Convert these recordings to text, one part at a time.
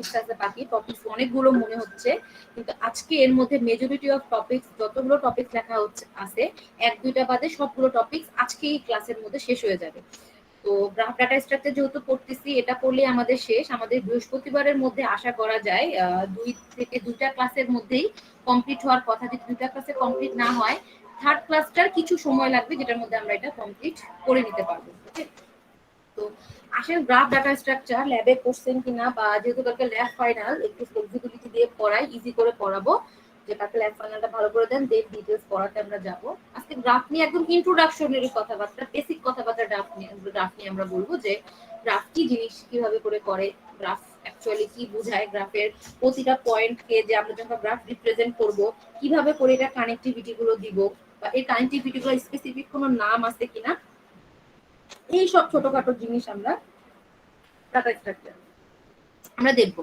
Topics আছে বাকি, topics অনেকগুলো মনে হচ্ছে, কিন্তু আজকে এর মধ্যে মেজরিটি অফ টপিকস, যতগুলো টপিকস লেখা হচ্ছে আছে, 1-2টা বাদে সবগুলো টপিকস আজকে এই ক্লাসের মধ্যে শেষ হয়ে যাবে। তো গ্রাফ ডাটা স্ট্রাকচার যেহেতু পড়তেছি, এটা পড়লে আমাদের শেষ। আমাদের বৃহস্পতিবারের মধ্যে আশা করা যায় 2টা ক্লাসের মধ্যেই কমপ্লিট হওয়ার কথা। যদি 2টা ক্লাসে কমপ্লিট না হয়, থার্ড ক্লাসটার কিছু সময় লাগবে, যেটার মধ্যে আমরা এটা কমপ্লিট করে নিতে পারবো। ওকে, তো আসেন গ্রাফ ডাটা স্ট্রাকচার ল্যাবে করছেন কিনা, বা যেহেতু কালকে ল্যাব ফাইনাল, একটু ফ্লেক্সিবিলিটি দিয়ে পড়াই, ইজি করে পড়াবো, যে কালকে ল্যাব ফাইনালটা ভালো করে দেন, দেন ডিটেলস পড়াতে আমরা যাবো। আজকে গ্রাফ নিয়ে একদম ইন্ট্রোডাকশনারি কথাবার্তা, বেসিক কথাবার্তা গ্রাফ নিয়ে আমরা বলবো, যে গ্রাফ কি জিনিস, কিভাবে করে গ্রাফ অ্যাকচুয়ালি কি বোঝায়, গ্রাফের প্রতিটা পয়েন্টকে যে আমরা যখন গ্রাফ রিপ্রেজেন্ট করব, কিভাবে করে এটা কানেক্টিভিটি গুলো দিব, বা এই কানেক্টিভিটি গুলো স্পেসিফিক কোনো নাম আছে কিনা, এই সব ছোটখাটো জিনিস আমরা ডাটা স্ট্রাকচার আমরা দেখব।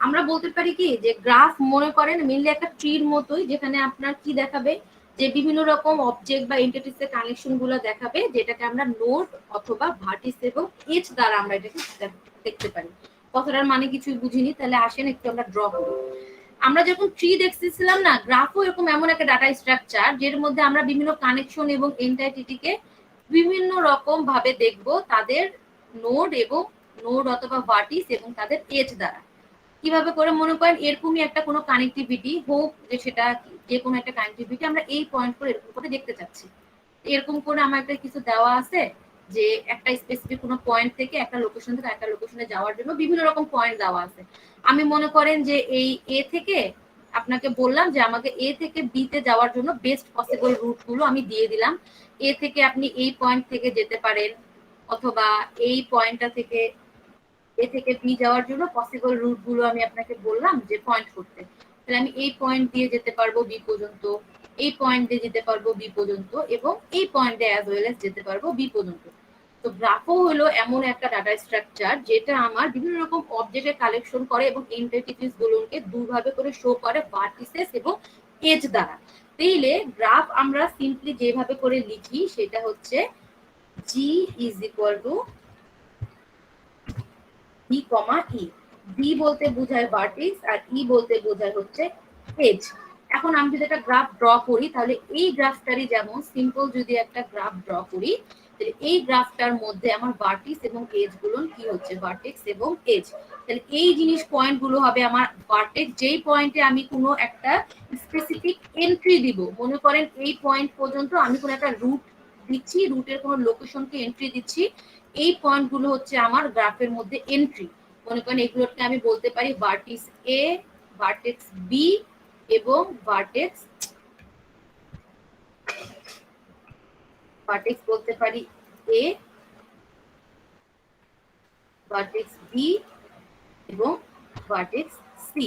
আমরা বলতে পারি কি, যে গ্রাফ মনে করেন মেইনলি একটা ট্রির মতোই, যেখানে আপনার কি দেখাবে, যে বিভিন্ন রকম অবজেক্ট বা এন্টিটিসের কানেকশন গুলো দেখাবে, যেটাকে আমরা নোড অথবা ভার্টিস এবং এজ দ্বারা আমরা এটাকে দেখতে পারি। কথাটার মানে কিছুই বুঝিনি, তাহলে আসেন একটু আমরা ড্র করি। আমরা যখন ট্রি দেখতেছিলাম না, গ্রাফও এরকম এমন একটা ডাটা স্ট্রাকচার, যের মধ্যে আমরা বিভিন্ন কানেকশন এবং এন্টাইটিটিকে বিভিন্ন রকম ভাবে দেখব, তাদের নোড এবং নোড অথবা ভার্টিস এবং তাদের এজ দ্বারা। কিভাবে করে, মনে করেন এরকমই একটা কোনো কানেক্টিভিটি হোক, যে সেটা যে কোনো একটা কানেক্টিভিটি আমরা এই পয়েন্ট করে এরকম করে দেখতে চাচ্ছি। এরকম করে আমার একটা কিছু দেওয়া আছে, যে একটা স্পেসিফিক কোনো পয়েন্ট থেকে একটা লোকেশন থেকে একটা লোকেশনে যাওয়ার জন্য বিভিন্ন রকম পয়েন্ট দেওয়া আছে। আমি মনে করেন যে এই এ থেকে আপনাকে বললাম যে আমাকে এ থেকে বি তে যাওয়ার জন্য বেস্ট পসিবল রুট গুলো আমি দিয়ে দিলাম। এ থেকে আপনি এই পয়েন্ট থেকে যেতে পারেন, অথবা এই পয়েন্টটা থেকে এ থেকে বি যাওয়ার জন্য পসিবল রুট গুলো আমি আপনাকে বললাম যে পয়েন্ট করতে। তাহলে আমি এই পয়েন্ট দিয়ে যেতে পারবো বি পর্যন্ত, এই পয়েন্ট দিয়ে যেতে পারবো বি পর্যন্ত, এবং এই পয়েন্টে অ্যাজ ওয়েল এস যেতে পারবো বি পর্যন্ত। তো গ্রাফও হলো এমন একটা ডাটা স্ট্রাকচার, যেটা আমার বিভিন্ন রকম অবজেক্টের কালেকশন করে এবং এন্টিটিস গুলোকে দুভাবে করে শো করে, ভার্টিসেস এবং এজ দ্বারা। তাইলে গ্রাফ আমরা সিম্পলি যেভাবে করে লিখি, সেটা হচ্ছে G is equal to V comma E. V বলতে বোঝায় ভার্টিক্স, আর ই বলতে বোঝায় হচ্ছে এজ। এখন আমি যদি একটা গ্রাফ ড্র করি, তাহলে এই গ্রাফটারই যেমন সিম্পল যদি একটা গ্রাফ ড্র করি, তাহলে এই গ্রাফটার মধ্যে আমার ভার্টিক্স এবং এজ গুলো কি হচ্ছে, ভার্টেক্স এবং এজ। তাহলে এই জিনিস পয়েন্ট গুলো হবে আমার ভার্টেক্স, যেই পয়েন্টে আমি কোনো একটা স্পেসিফিক এন্ট্রি দিব। মনে করেন এই পয়েন্ট পর্যন্ত আমি কোনো একটা রুট দিচ্ছি, রুটের কোনো লোকেশনকে এন্ট্রি দিচ্ছি, এই পয়েন্ট গুলো হচ্ছে আমার গ্রাফের মধ্যে এন্ট্রি। মনে করেন এগুলোকে আমি বলতে পারি ভার্টিক্স এ, ভার্টেক্স বি এবং ভার্টেক্স বলতে পারি এ, ভার্টেক্স বি এবং ভার্টেক্স সি।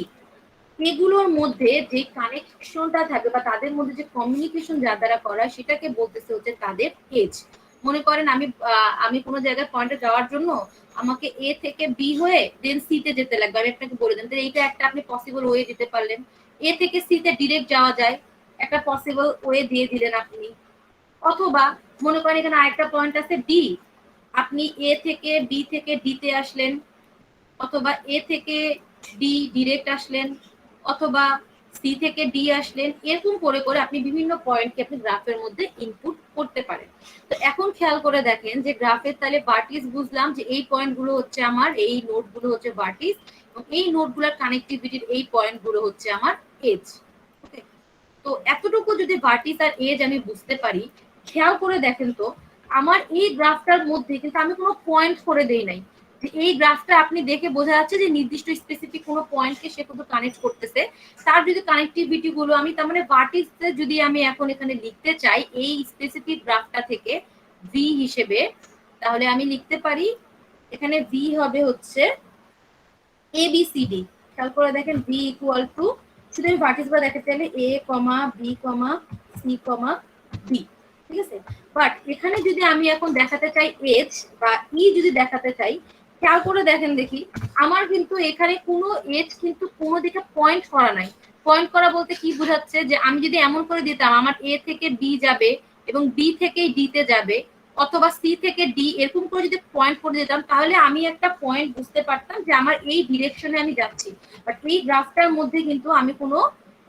এগুলোর মধ্যে যে কানেকশনটা থাকে বা তাদের মধ্যে যে কমিউনিকেশন যার দ্বারা করা, সেটাকে বলতেছে হচ্ছে তাদের এজ। মনে করেন আমি কোনো জায়গায় পয়েন্টে যাওয়ার জন্য আমাকে এ থেকে বি হয়ে দেন সি তে যেতে লাগবে, আমি আপনাকে বলে দেন, এইটা একটা আপনি পসিবল ওয়ে দিতে পারলেন। এ থেকে সি তে ডিরেক্ট যাওয়া যায়, একটা পসিবল ওয়ে দিয়ে দিলেন আপনি। অথবা মনে করেন এখানে আরেকটা পয়েন্ট আছে ডি, আপনি এ থেকে বি থেকে ডি তে আসলেন, অথবা এ থেকে ডি ডিরেক্ট আসলেন, অথবা সি থেকে ডি আসলেন। এরকম করে করে আপনি বিভিন্ন পয়েন্টকে আপনি গ্রাফের মধ্যে ইনপুট করতে পারেন। তো এখন খেয়াল করে দেখেন যে গ্রাফের তাহলে ভার্টিস বুঝলাম যে এই পয়েন্টগুলো হচ্ছে আমার, এই নোডগুলো হচ্ছে ভার্টিস, এবং এই নোডগুলোর কানেক্টিভিটির এই পয়েন্টগুলো হচ্ছে আমার এজ। ওকে, তো এতটুকু যদি ভার্টিস আর এজ আমি বুঝতে পারি, খেয়াল করে দেখেন তো আমার এই গ্রাফটার মধ্যে কিন্তু আমি কোনো পয়েন্ট করে দেই নাই। যে এই গ্রাফটা আপনি দেখে বোঝা যাচ্ছে যে নির্দিষ্ট স্পেসিফিক কোনো পয়েন্টকে সে কিন্তু কানেক্ট করতেছে। তার যদি কানেক্টিভিটি গুলো আমি, তার মানে ভার্টিস যদি আমি এখন এখানে লিখতে চাই এই স্পেসিফিক গ্রাফটা থেকে ভি হিসেবে, তাহলে আমি লিখতে পারি এখানে ভি হবে হচ্ছে এ বি সি ডি। খেয়াল করে দেখেন ভি ইকুয়াল টু, শুধু আমি ভার্টিস গুলো দেখাতে চাইলে এ কমা B comma c comma B, ঠিক আছে। বাট এখানে যদি আমি এখন দেখাতে চাই এজ বা ই যদি দেখাতে চাই, খেয়াল করে দেখেন দেখি আমার কিন্তু এখানে কোনো এজ কিন্তু কোনো দিকে পয়েন্ট করা নাই। পয়েন্ট করা বলতে কি বোঝাচ্ছে, যে আমি যদি এমন করে দিতাম আমার এ থেকে বি যাবে এবং বি থেকে ডি তে যাবে, অথবা সি থেকে ডি এরকম করে যদি পয়েন্ট করে দিতাম, তাহলে আমি একটা পয়েন্ট বুঝতে পারতাম যে আমার এই ডিরেকশনে আমি যাচ্ছি। বাট এই গ্রাফটার মধ্যে কিন্তু আমি কোনো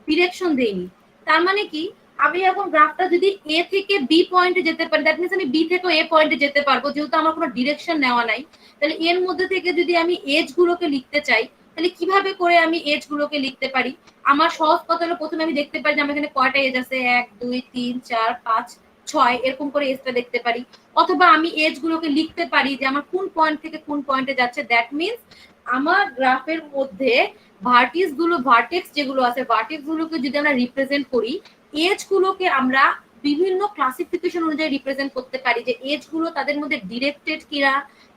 ডিরেকশন দেইনি। তার মানে কি, আমি এখন গ্রাফটা যদি এ থেকে বি পয়েন্টে যেতে পারি, দ্যাট মিনস আমি বি থেকে এ পয়েন্টে যেতে পারবো, যেহেতু আমার কোনো ডিরেকশন নেওয়া নাই। তাহলে এর মধ্যে থেকে যদি আমি এজ গুলোকে লিখতে চাই, তাহলে কিভাবে করে আমি এজ গুলোকে লিখতে পারি? আমার সহজ কথা হলো, প্রথমে আমি দেখতে পারি যে আমার এখানে কয়টা এজ আছে, 1 2 3 4 5 6 এরকম করে এজটা দেখতে পারি। অথবা আমি এজ গুলোকে লিখতে পারি যে আমার কোন পয়েন্ট থেকে কোন পয়েন্টে যাচ্ছে। দ্যাট মিনস আমার গ্রাফের মধ্যে ভার্টেক্স যেগুলো আছে, ভার্টেক্স গুলোকে যদি আমরা রিপ্রেজেন্ট করি, এজ গুলোকে আমরা বিভিন্ন ক্লাসিফিকেশন অনুযায়ী রিপ্রেজেন্ট করতে পারি, যে এজ গুলো তাদের মধ্যে ডিরেক্টেড কিনা,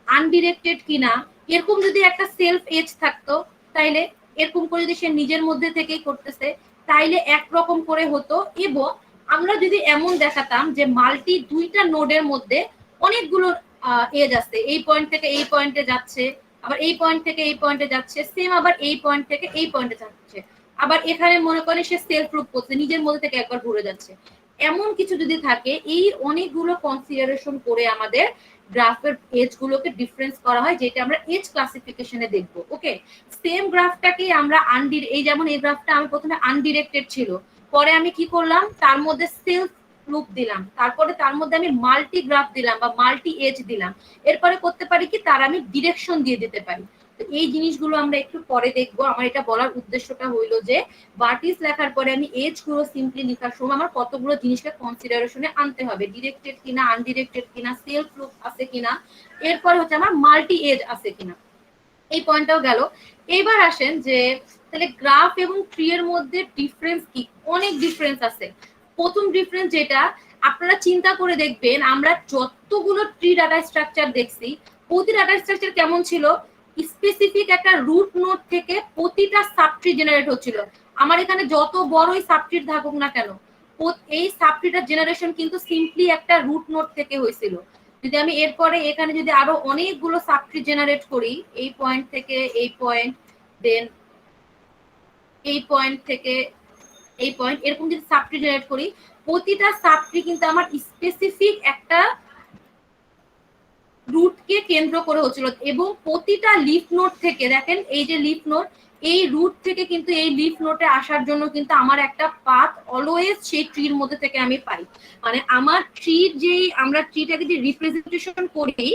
আনডিরেক্টেড কিনা। এরকম যদি একটা সেলফ এজ থাকতো, তাইলে এরকম করে যদি সে নিজের মধ্যে থেকেই করতেছে, তাইলে একরকম করে হতো। এবং আমরা যদি এমন দেখাতাম যে মাল্টি দুইটা নোডের মধ্যে অনেকগুলো এজ আছে, এই পয়েন্ট থেকে এই পয়েন্টে যাচ্ছে, আবার এই পয়েন্ট থেকে এই পয়েন্টে যাচ্ছে, সেম আবার এই পয়েন্ট থেকে এই পয়েন্টে যাচ্ছে, আবার এখানে মনে করে সে সেলফ প্রুফ করছে, নিজের মধ্যে থেকে একবার ঘুরে যাচ্ছে। এমন কিছু যদি থাকে, এই অনেকগুলো কনসিডারেশন করে আমাদের গ্রাফের এজ গুলোকে ডিফারেন্স করা হয়, যেটা আমরা এজ ক্লাসিফিকেশনে দেখবো। ওকে, সেম গ্রাফটাকে আমরা এই যেমন এই গ্রাফটা আমি প্রথমে আনডিরেক্টেড ছিল, পরে আমি কি করলাম, তার মধ্যে সেলফ লুপ দিলাম, তারপরে তার মধ্যে আমি মাল্টি গ্রাফ দিলাম বা মাল্টি এজ দিলাম। এরপরে করতে পারি কি, তার আমি ডিরেকশন দিয়ে দিতে পারি। তো এই জিনিসগুলো আমরা একটু পরে দেখবো। আমার এটা বলার উদ্দেশ্যটা হইলো যে ভার্টিস লেখার পরে আমি এজ গুলো সিম্পলি লেখার সময় আমার কতগুলো জিনিসকে কনসিডারেশনে আনতে হবে, ডিরেক্টেড কিনা, আনডিরেক্টেড কিনা, সেলফ লুপ আছে কিনা, এরপরে হচ্ছে আমার মাল্টি এজ আছে কিনা। এই পয়েন্টটাও গেল। এবার আসেন যে তাহলে গ্রাফ এবং ট্রি এর মধ্যে ডিফারেন্স কি? অনেক ডিফারেন্স আছে। প্রথম ডিফারেন্স যেটা আপনারা চিন্তা করে দেখবেন, আমরা যতগুলো ট্রি ডাটা স্ট্রাকচার দেখছি, প্রতি ডাটা স্ট্রাকচার কেমন ছিল, স্পেসিফিক একটা রুট নোড থেকে প্রতিটা সাবট্রি জেনারেট হচ্ছিল। আমার এখানে যত বড়ই সাবট্রি থাকুক না কেন, এই সাবট্রিটার জেনারেশন কিন্তু সিম্পলি একটা রুট নোড থেকে হয়েছিল। যদি আমি এরপরে এখানে যদি আরো অনেকগুলো সাবট্রি জেনারেট করি, এই পয়েন্ট থেকে এই পয়েন্ট, দেন এই পয়েন্ট থেকে এই পয়েন্ট, এরকম যদি সাবট্রি জেনারেট করি, প্রতিটা সাবট্রি কিন্তু আমার স্পেসিফিক একটা রুটকে কেন্দ্র করে হচ্ছিল। এবং প্রতিটা লিফ নোড থেকে, দেখেন এই যে লিফ নোড, এই রুট থেকে কিন্তু এই লিফ নোটে আসার জন্য কিন্তু আমার একটা পাথ অলওয়েজ সেই ট্রির মধ্যে থেকে আমি পাই। মানে আমার ট্রির যেই, আমরা ট্রিটাকে যে রিপ্রেজেন্টেশন করি,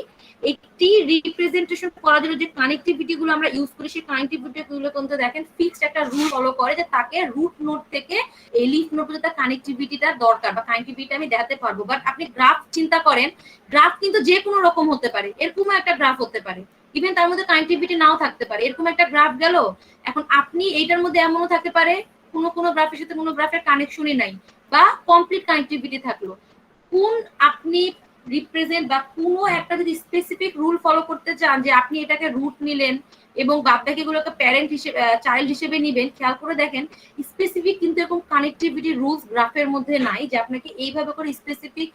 এই ট্রি রিপ্রেজেন্টেশন করার জন্য যে কানেক্টিভিটি গুলো আমরা ইউজ করি, সেই কানেক্টিভিটি গুলো কিন্তু দেখেন ফিক্সড একটা রুল ফলো করে, যে তাকে রুট নোড থেকে এই লিফ নোড পর্যন্ত কানেক্টিভিটিটা দরকার বা কানেক্টিভিটি আমি দেখাতে পারবো। বাট আপনি গ্রাফ চিন্তা করেন, গ্রাফ কিন্তু যে কোনো রকম হতে পারে, এরকম একটা গ্রাফ হতে পারে, ইভেন তার মধ্যে কানেক্টিভিটি নাও থাকতে পারে। এরকম একটা গ্রাফ গেল, এখন আপনি এইটার মধ্যে এমনও থাকতে পারে কোনো গ্রাফের সাথে কোনো গ্রাফের কানেকশনই নাই, বা কমপ্লিট কানেক্টিভিটি থাকলো। কোন আপনি রিপ্রেজেন্ট বা কোনো একটা যদি স্পেসিফিক রুল ফলো করতে চান, যে আপনি এটাকে রুট নিলেন এবং বাদবাকিগুলোকে প্যারেন্ট হিসেবে, চাইল্ড হিসেবে নিবেন, খেয়াল করে দেখেন স্পেসিফিক কিন্তু এরকম কানেক্টিভিটি রুলস গ্রাফের মধ্যে নাই, যে আপনাকে এইভাবে করে স্পেসিফিক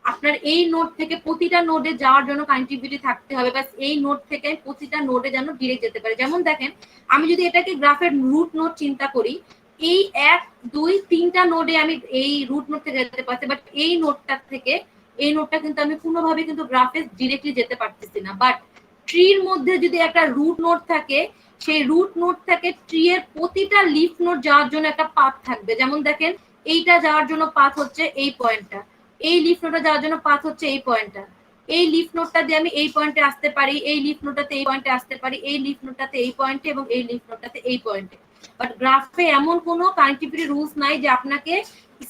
আপনার এই নোড থেকে প্রতিটা নোডে যাওয়ার জন্য কানেক্টিভিটি থাকতে হবে, বা এই নোড থেকে প্রতিটা নোডে যেন ডিরেক্ট যেতে পারে। যেমন দেখেন, আমি যদি এটাকে গ্রাফের রুট নোড চিন্তা করি, এই 1 2 3টা নোডে আমি এই রুট নোড থেকে যেতে পারছি, বাট এই নোডটা থেকে এই নোডটা কিন্তু আমি কোনোভাবে কিন্তু গ্রাফে ডিরেক্টলি যেতে পারতেছি না। বাট ট্রির মধ্যে যদি একটা রুট নোড থাকে, সেই রুট নোড থেকে ট্রি এর প্রতিটা লিফ নোড যাওয়ার জন্য একটা পাথ থাকবে। যেমন দেখেন, এইটা যাওয়ার জন্য পাথ হচ্ছে এই পয়েন্টটা, এই লিফ নোডটা যাওয়ার জন্য পাথ হচ্ছে এই পয়েন্টটা, এই লিফ নোডটা দিয়ে আমি এই পয়েন্টে আসতে পারি, এই লিফ নোডটাতে এই পয়েন্টে আসতে পারি, এই লিফ নোডটাতে এই পয়েন্টে, এবং এই লিফ নোডটাতে এই পয়েন্টে। বাট গ্রাফে এমন কোনো কানেক্টিভিটি রুলস নাই যে আপনাকে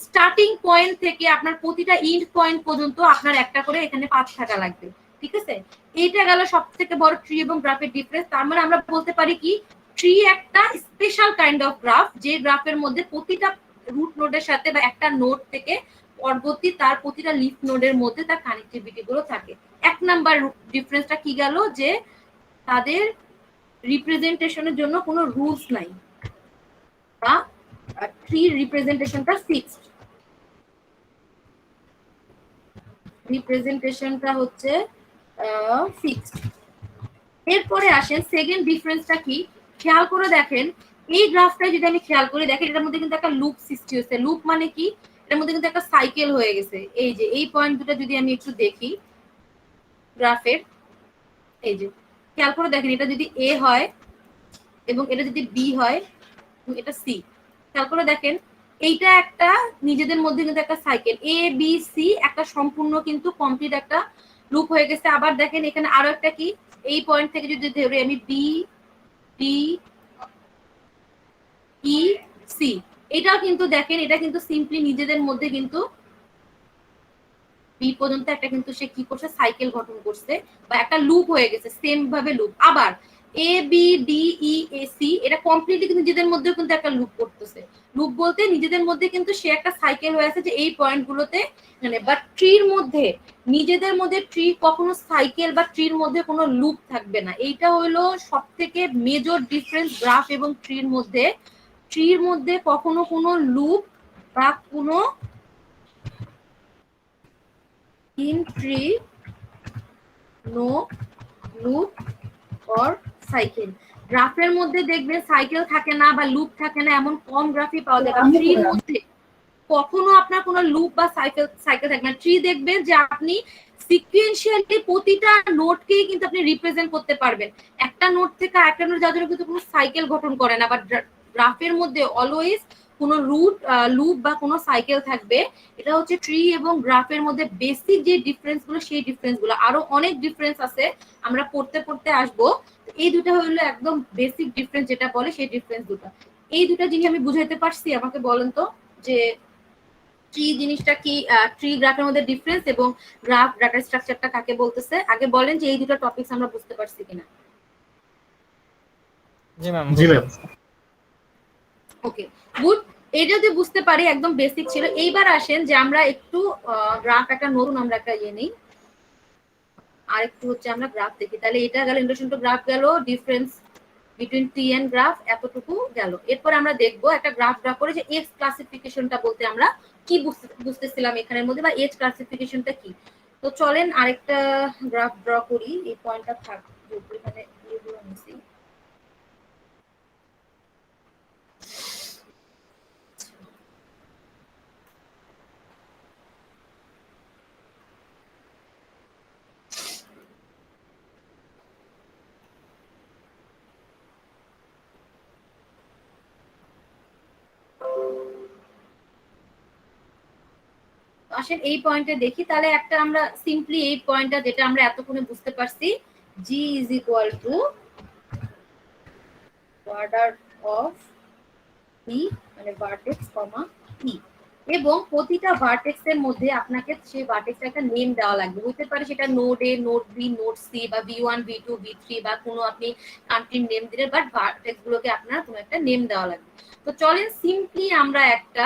স্টার্টিং পয়েন্ট থেকে আপনার প্রতিটা ইন্ড পয়েন্ট পর্যন্ত আপনার একটা করে এখানে পাথ থাকা লাগবে। ঠিক আছে, এইটা গেল সব থেকে বড় ট্রি এবং গ্রাফের ডিফারেন্স। তার মানে আমরা বলতে পারি কি, ট্রি একটা স্পেশাল কাইন্ড অফ গ্রাফ, যে গ্রাফের মধ্যে প্রতিটা রুট নোডের সাথে বা একটা নোড থেকে পরবর্তী তার প্রতিটা লিফ নোডের মধ্যে তার কানেক্টিভিটি গুলো থাকে। 1 নাম্বার ডিফারেন্সটা কি গেল, যে তাদের রিপ্রেজেন্টেশনের জন্য কোনো রুলস নাই, বা ট্রি রিপ্রেজেন্টেশনটা ফিক্সড, রিপ্রেজেন্টেশনটা হচ্ছে ফিক্সড। এরপরে আসেন সেকেন্ড ডিফারেন্সটা কি, খেয়াল করে দেখেন, এই গ্রাফটা যদি আমি খেয়াল করে দেখেন, এটার মধ্যে কিন্তু একটা লুপ সৃষ্টি হয়েছে। লুপ মানে কি, এটার মধ্যে কিন্তু একটা সাইকেল হয়ে গেছে। এই যে এই পয়েন্ট দুটো যদি আমি একটু দেখি, গ্রাফের, এই যে খেয়াল করে দেখেন, এটা যদি এ হয় এবং এটা যদি বি হয় এবং এটা সি, খেয়াল করে দেখেন এইটা একটা নিজেদের মধ্যে কিন্তু একটা সাইকেল, এ বি সি একটা সম্পূর্ণ কিন্তু কমপ্লিট একটা লুপ হয়ে গেছে। আবার দেখেন এখানে আরো একটা কি, এই পয়েন্ট থেকে যদি ধরে আমি বি ডি ই সি, এটাও কিন্তু দেখেন এটা কিন্তু সিম্পলি নিজেদের মধ্যে কিন্তু বি পর্যন্ত একটা কিন্তু সে কি করছে, সাইকেল গঠন করছে বা একটা লুপ হয়ে গেছে, সেম ভাবে লুপ। আবার A B D E A C এটা কমপ্লিটলি কিন্তু নিজেদের মধ্যে কিন্তু একটা লুপ করতেছে। লুপ বলতে নিজেদের মধ্যে কিন্তু সে একটা সাইকেল হয়ে আছে যে এই পয়েন্ট গুলোতে, মানে বাট ট্রির মধ্যে নিজেদের মধ্যে ট্রি কখনো সাইকেল বা ট্রির মধ্যে কোনো লুপ থাকবে না। এইটা হলো সব থেকে মেজর ডিফারেন্স গ্রাফ এবং ট্রির মধ্যে। ট্রির মধ্যে কখনো কোনো লুপ বা কোনো in tree no loop or cycle। গ্রাফের মধ্যে দেখবেন সাইকেল থাকে না বা লুপ থাকে না, এমন কম গ্রাফই পাওয়া যায়। ট্রির মধ্যে কখনো আপনার কোনো লুপ বা সাইকেল থাকবে না। ট্রি দেখবেন যে আপনি সিকুয়েন্সিয়ালি প্রতিটা নোটকেই কিন্তু আপনি রিপ্রেজেন্ট করতে পারবেন, একটা নোট থেকে আরেকটা নোট যাওয়ার জন্য কিন্তু কোনো সাইকেল গঠন করে না। বাট গ্রাফের মধ্যে অলওয়েজ কোনো লুপ বা কোনো সাইকেল থাকবে। এটা হচ্ছে ট্রি এবং গ্রাফের মধ্যে বেসিক যে ডিফারেন্স গুলো, সেই ডিফারেন্স গুলো। আরো অনেক ডিফারেন্স আছে, আমরা পড়তে পড়তে আসবো। এই দুটা হলো একদম বেসিক ডিফারেন্স যেটা বলে, সেই ডিফারেন্স দুটো। এই দুটা জিনিস আমি বুঝাইতে পারছি? আমাকে বলেন তো যে ট্রি জিনিসটা কি, ট্রি গ্রাফের মধ্যে ডিফারেন্স এবং গ্রাফ ডাটা স্ট্রাকচারটা কাকে বলতেছে, আগে বলেন যে এই দুটো টপিকস আমরা বুঝতে পারছি কিনা। জি ম্যাম। ওকে, গুড। এই যদি বুঝতে পারি একদম বেসিক ছিল। এইবার আসেন যে আমরা একটু গ্রাফ একটা নতুন আমরা একটা ইয়ে নেই, আর একটু হচ্ছে আমরা গ্রাফ দেখি। তাহলে এটা গেল ইন্ট্রোডাকশন টু গ্রাফ, গেল difference between tree and graph, এতটুকু গেল। এরপর আমরা দেখবো একটা গ্রাফ ড্র করে যে এজ ক্লাসিফিকেশনটা বলতে আমরা কি বুঝতেছিলাম এখানের মধ্যে, বা এজ ক্লাসিফিকেশনটা কি। তো চলেন আরেকটা গ্রাফ ড্র করি, এই পয়েন্টটা থাক এখানে এগুলো নিছি। আসেন এই পয়েন্টে দেখি। তাহলে একটা আমরা সিম্পলি এই পয়েন্টটা যেটা আমরা এতক্ষণে বুঝতে পারছি, g is equal to order of B, মানে ভার্টেক্স কমা ই, এবং প্রতিটা ভার্টেক্স এর মধ্যে আপনাকে সেই ভার্টেক্সের একটা নেম দেওয়া লাগবে। হতে পারে সেটা নোড এ, নোড বি, নোড সি, বা v1 v2 v3, বা কোনো আপনি কান্ট্রির নেম দিলেন, বাট ভার্টেক্স গুলোকে আপনার কোনো একটা নেম দেওয়া লাগবে। তো চলেন সিম্পলি আমরা একটা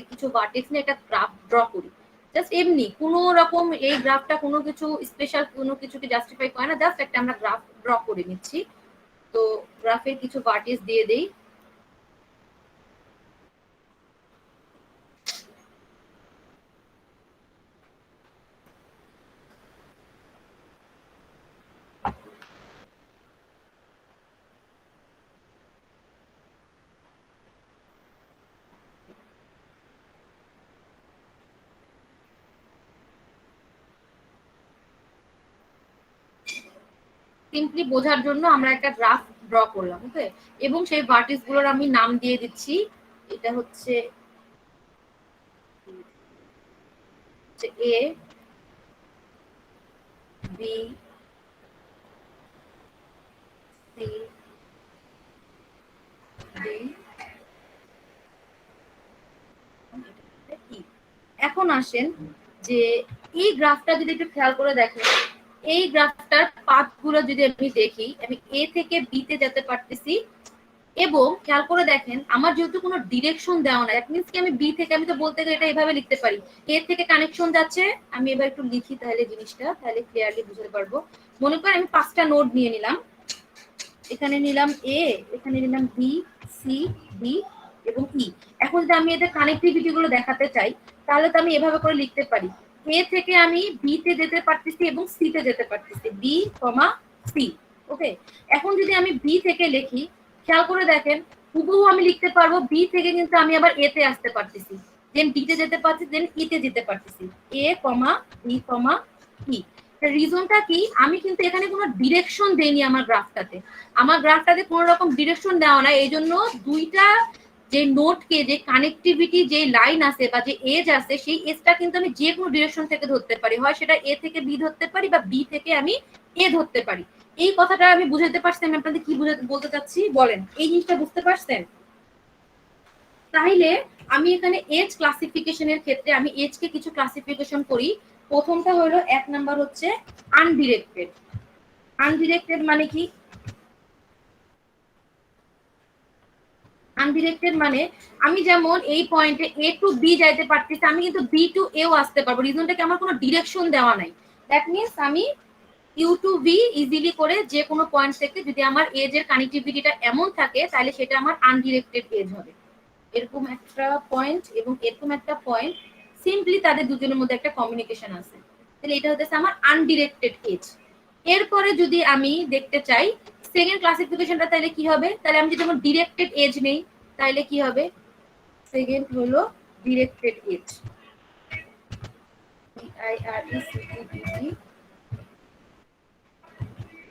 কিছু ভার্টেক্স নিয়ে একটা গ্রাফ ড্র করি। জাস্ট এমনি কোনো রকম, এই গ্রাফটা কোনো কিছু স্পেশাল কোনো কিছুকে জাস্টিফাই করে না, জাস্ট একটা আমরা গ্রাফ ড্র করে নিচ্ছি। তো গ্রাফের কিছু ভার্টেক্স দিয়ে দেই। সিম্পলি বোঝার জন্য আমরা একটা গ্রাফ ড্র করলাম, ওকে। এবং সেই ভার্টিস গুলোর আমি নাম দিয়ে দিচ্ছি। এটা হচ্ছে এ, বি, সি, ডি, ই। এখন আসেন যে এই গ্রাফটা যদি একটু খেয়াল করে দেখেন, এই গ্রাফটার পাথ গুলো যদি আমি দেখি, আমি এ থেকে বি তে যেতে পারতেছি। এবং খেয়াল করে দেখেন আমার যেহেতু কোনো ডিরেকশন দেওয়া নাই, দ্যাট মিন্স কি আমি বি থেকে, আমি তো বলতে গেলে এটা এভাবে লিখতে পারি, এ থেকে কানেকশন যাচ্ছে। আমি এবার একটু লিখি তাহলে জিনিসটা, তাহলে ক্লিয়ারলি বুঝতে পারবো। মনে করেন আমি 5টা নোড নিয়ে নিলাম, এখানে নিলাম এ, এখানে নিলাম বি, সি, ডি এবং ই। এখন যদি আমি এদের কানেক্টিভিটি গুলো দেখাতে চাই, তাহলে তো আমি এভাবে করে লিখতে পারি, এ থেকে আমি বি তে যেতে পারতেছি এবং সি তে যেতে পারতেছি, বি কমা সি, ওকে। এখন যদি আমি বি থেকে লিখি, খেয়াল করে দেখেন হুবহু আমি লিখতে পারবো বি থেকে, কিন্তু আমি আবার এ তে আসতে পারতেছি, দেন বি তে যেতে পারছি, দেন ই তে যেতে পারতেছি, এ কমা বি কমা ই। রিজনটা কি, আমি কিন্তু এখানে কোনো ডিরেকশন দেইনি আমার গ্রাফটাতে কোনো রকম ডিরেকশন দেওয়া না। এই জন্য দুইটা যে নোটকে যে কানেক্টিভিটি যে লাইন আছে বা যে এজ আছে সেই এজটা কিন্তু আমি যে কোনো ডিরেকশন থেকে ধরতে পারি, হয় সেটা এ থেকে বি ধরতে পারি বা বি থেকে আমি এ ধরতে পারি। এই কথাটা আমি বুঝাতে পারছি, আমি আপনাদের কি বলতে চাচ্ছি বলেন, এই জিনিসটা বুঝতে পারছেন? তাইলে আমি এখানে এজ ক্লাসিফিকেশনের ক্ষেত্রে আমি এজ কে কিছু ক্লাসিফিকেশন করি। প্রথমটা হলো 1 নাম্বার হচ্ছে আনডিরেক্টেড। আনডিরেক্টেড মানে কি? আনডিরেক্টেড মানে আমি যেমন এই পয়েন্টে এ টু বি যাইতে পারতেছি, আমি কিন্তু বি টু এও আসতে পারবো। রিজনটা কি, আমার কোনো ডিরেকশন দেওয়া নাই। দ্যাট মিনস আমি ইউ টু বি ইজিলি করে যে কোনো পয়েন্ট থেকে যদি আমার এজ এর কানেক্টিভিটিটা এমন থাকে তাহলে সেটা আমার আনডিরেক্টেড এজ হবে। এরকম একটা পয়েন্ট এবং এরকম একটা পয়েন্ট, সিম্পলি তাদের দুজনের মধ্যে একটা কমিউনিকেশন আছে, তাহলে এটা হচ্ছে আমার আনডিরেক্টেড এজ। এরপরে যদি আমি দেখতে চাই সেকেন্ড ক্লাসিফিকেশনটা, তাহলে কি হবে? তাহলে আমি যদি আমার ডিরেক্টেড এজ নেই তাহলে কি হবে? সেকেন্ড হলো ডিরেক্টেড এজ,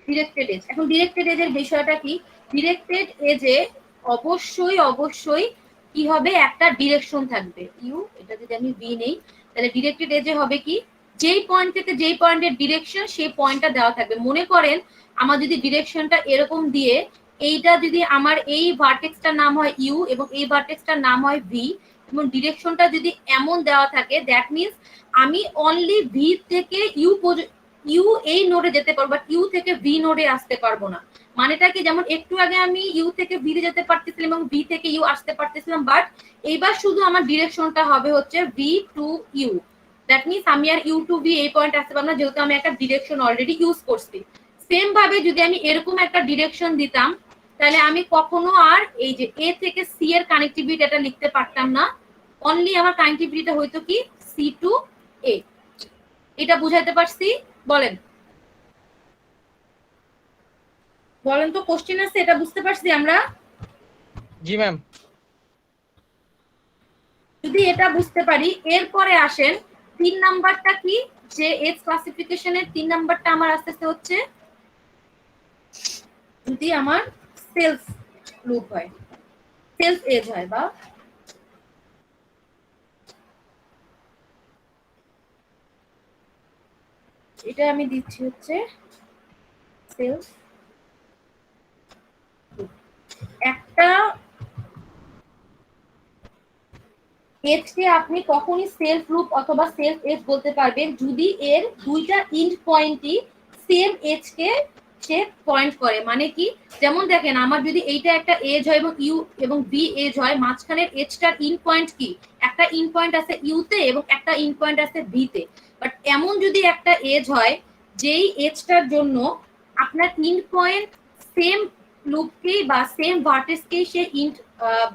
ডিরেক্টেড এজ। এখন ডিরেক্টেড এজের বিষয়টা কি? ডিরেক্টেড এজে অবশ্যই কি হবে, একটা ডিরেকশন থাকবে ইউ। এটা যদি আমি বি নেই তাহলে ডিরেক্টেড এজে হবে কি, যেই পয়েন্ট থেকে যেই পয়েন্টের ডিরেকশন সেই পয়েন্টটা দেওয়া থাকবে। মনে করেন আমার যদি ডিরেকশনটা এরকম দিয়ে, এইটা যদি আমার এই ভার্টেক্সটার নাম হয় ইউ এবং এই ভার্টেক্সটার নাম হয় ভি, এবং ডিরেকশনটা যদি এমন দেওয়া থাকে, দ্যাট মিনস আমি অনলি ভি থেকে ইউ এই নোডে যেতে পারবো, বাট ইউ থেকে ভি নোডে আসতে পারবো না। মানেটা কি, যেমন একটু আগে আমি ইউ থেকে ভি যেতে পারতেছিলাম এবং ভি থেকে ইউ আসতে পারতেছিলাম, বাট এইবার শুধু আমার ডিরেকশনটা হবে হচ্ছে V to U. That means আমি আর ইউ টু ভি এই পয়েন্ট আসতে পারবো না, যেহেতু আমি একটা ডিরেকশন অলরেডি ইউজ করছি। সেম ভাবে যদি আমি এরকম একটা ডিরেকশন দিতাম তাহলে আমি কখনো আর এই যে এ থেকে সি এর কানেক্টিভিটিটা লিখতে পারতাম না। অনলি আমার কানেক্টিভিটিটা হইতো কি সি টু এ। এটা বুঝাইতে পারছি? বলেন বলেন তো, কোশ্চেন আছে? এটা বুঝতে পারছি আমরা? জি ম্যাম। যদি এটা বুঝতে পারি, এরপরে আসেন 3 নাম্বারটা কি, যে এজ ক্লাসিফিকেশনের 3 নাম্বারটা আমার আস্তে আস্তে হচ্ছে যদি আমার সেলফ লুপ হয়, সেলফ এজ হয়, বা এটা আমি দিচ্ছি হচ্ছে সেলফ। একটা এজকে আপনি কখনই সেলফ লুপ অথবা সেলফ এজ বলতে পারবেন যদি এর দুইটা ইন্ড পয়েন্টই সেম এজকে সে পয়েন্ট করে। মানে কি, যেমন দেখেন আমার যদি এইটা একটা এজ হয় এবং ইউ এবং বি এজ হয়, মাঝখানের এজটার ইন পয়েন্ট কি, একটা ইন পয়েন্ট আছে ইউতে এবং একটা ইন পয়েন্ট আছে বিতে। বাট এমন যদি একটা এজ হয় যেই এজটার জন্য আপনার ইন পয়েন্ট সেম লুপকেই বা সেম ভার্টেক্সকেই সে ইন্ট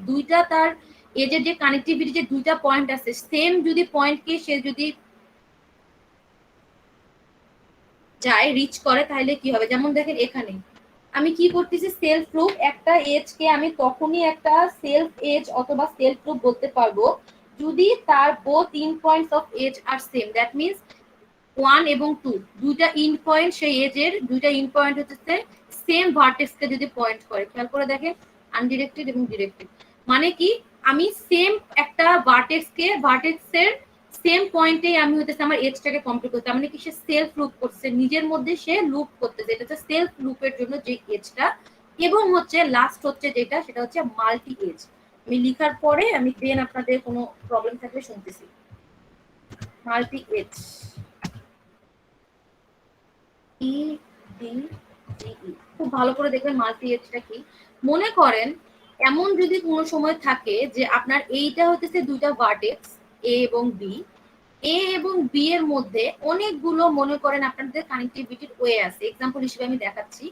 দুইটা তার এজের যে কানেক্টিভিটি যে দুইটা পয়েন্ট আছে সেম যদি পয়েন্টকে সে যদি যায় রিচ করে তাহলে কি হবে? যেমন দেখেন এখানে আমি কি করতেছি, সেলফ লুপ। একটা এজ কে আমি তখনই একটা সেলফ এজ অথবা সেলফ লুপ বলতে পারবো যদি তার both in points of edge are same. That means 1 এবং 2 দুইটা ইন পয়েন্ট সেই এজের দুইটা ইন পয়েন্ট হচ্ছে সেম ভার্টেক্সকে যদি পয়েন্ট করে। খেয়াল করে দেখেন আনডিরেক্টেড এবং ডিরেক্টেড মানে কি, আমি সেম একটা ভার্টেক্সের সেম পয়েন্টে আমি হচ্ছে আমার এজটাকে কমপ্লিট করতে, মানে কি সে সেলফ লুপ করছে, নিজের মধ্যে সে লুপ করতেছে। এটা হচ্ছে সেলফ লুপের জন্য যে এজটা। এবং হচ্ছে লাস্ট হচ্ছে যেটা, সেটা হচ্ছে মাল্টি এজ। আমি লিখার পরে আমি দেন আপনাদের কোনো প্রবলেম থাকলে শুনতেছি। মাল্টি এজ খুব ভালো করে দেখবেন মাল্টি এজটা কি। মনে করেন এমন যদি কোনো সময় থাকে যে আপনার এইটা হচ্ছে দুইটা ভার্টেক্স এ এবং বি, এ এবং বি এর মধ্যে অনেকগুলো মনে করেন আপনাদের কানেক্টিভিটির ওয়ে আছে। এক্সাম্পল হিসেবে আমি দেখাচ্ছি।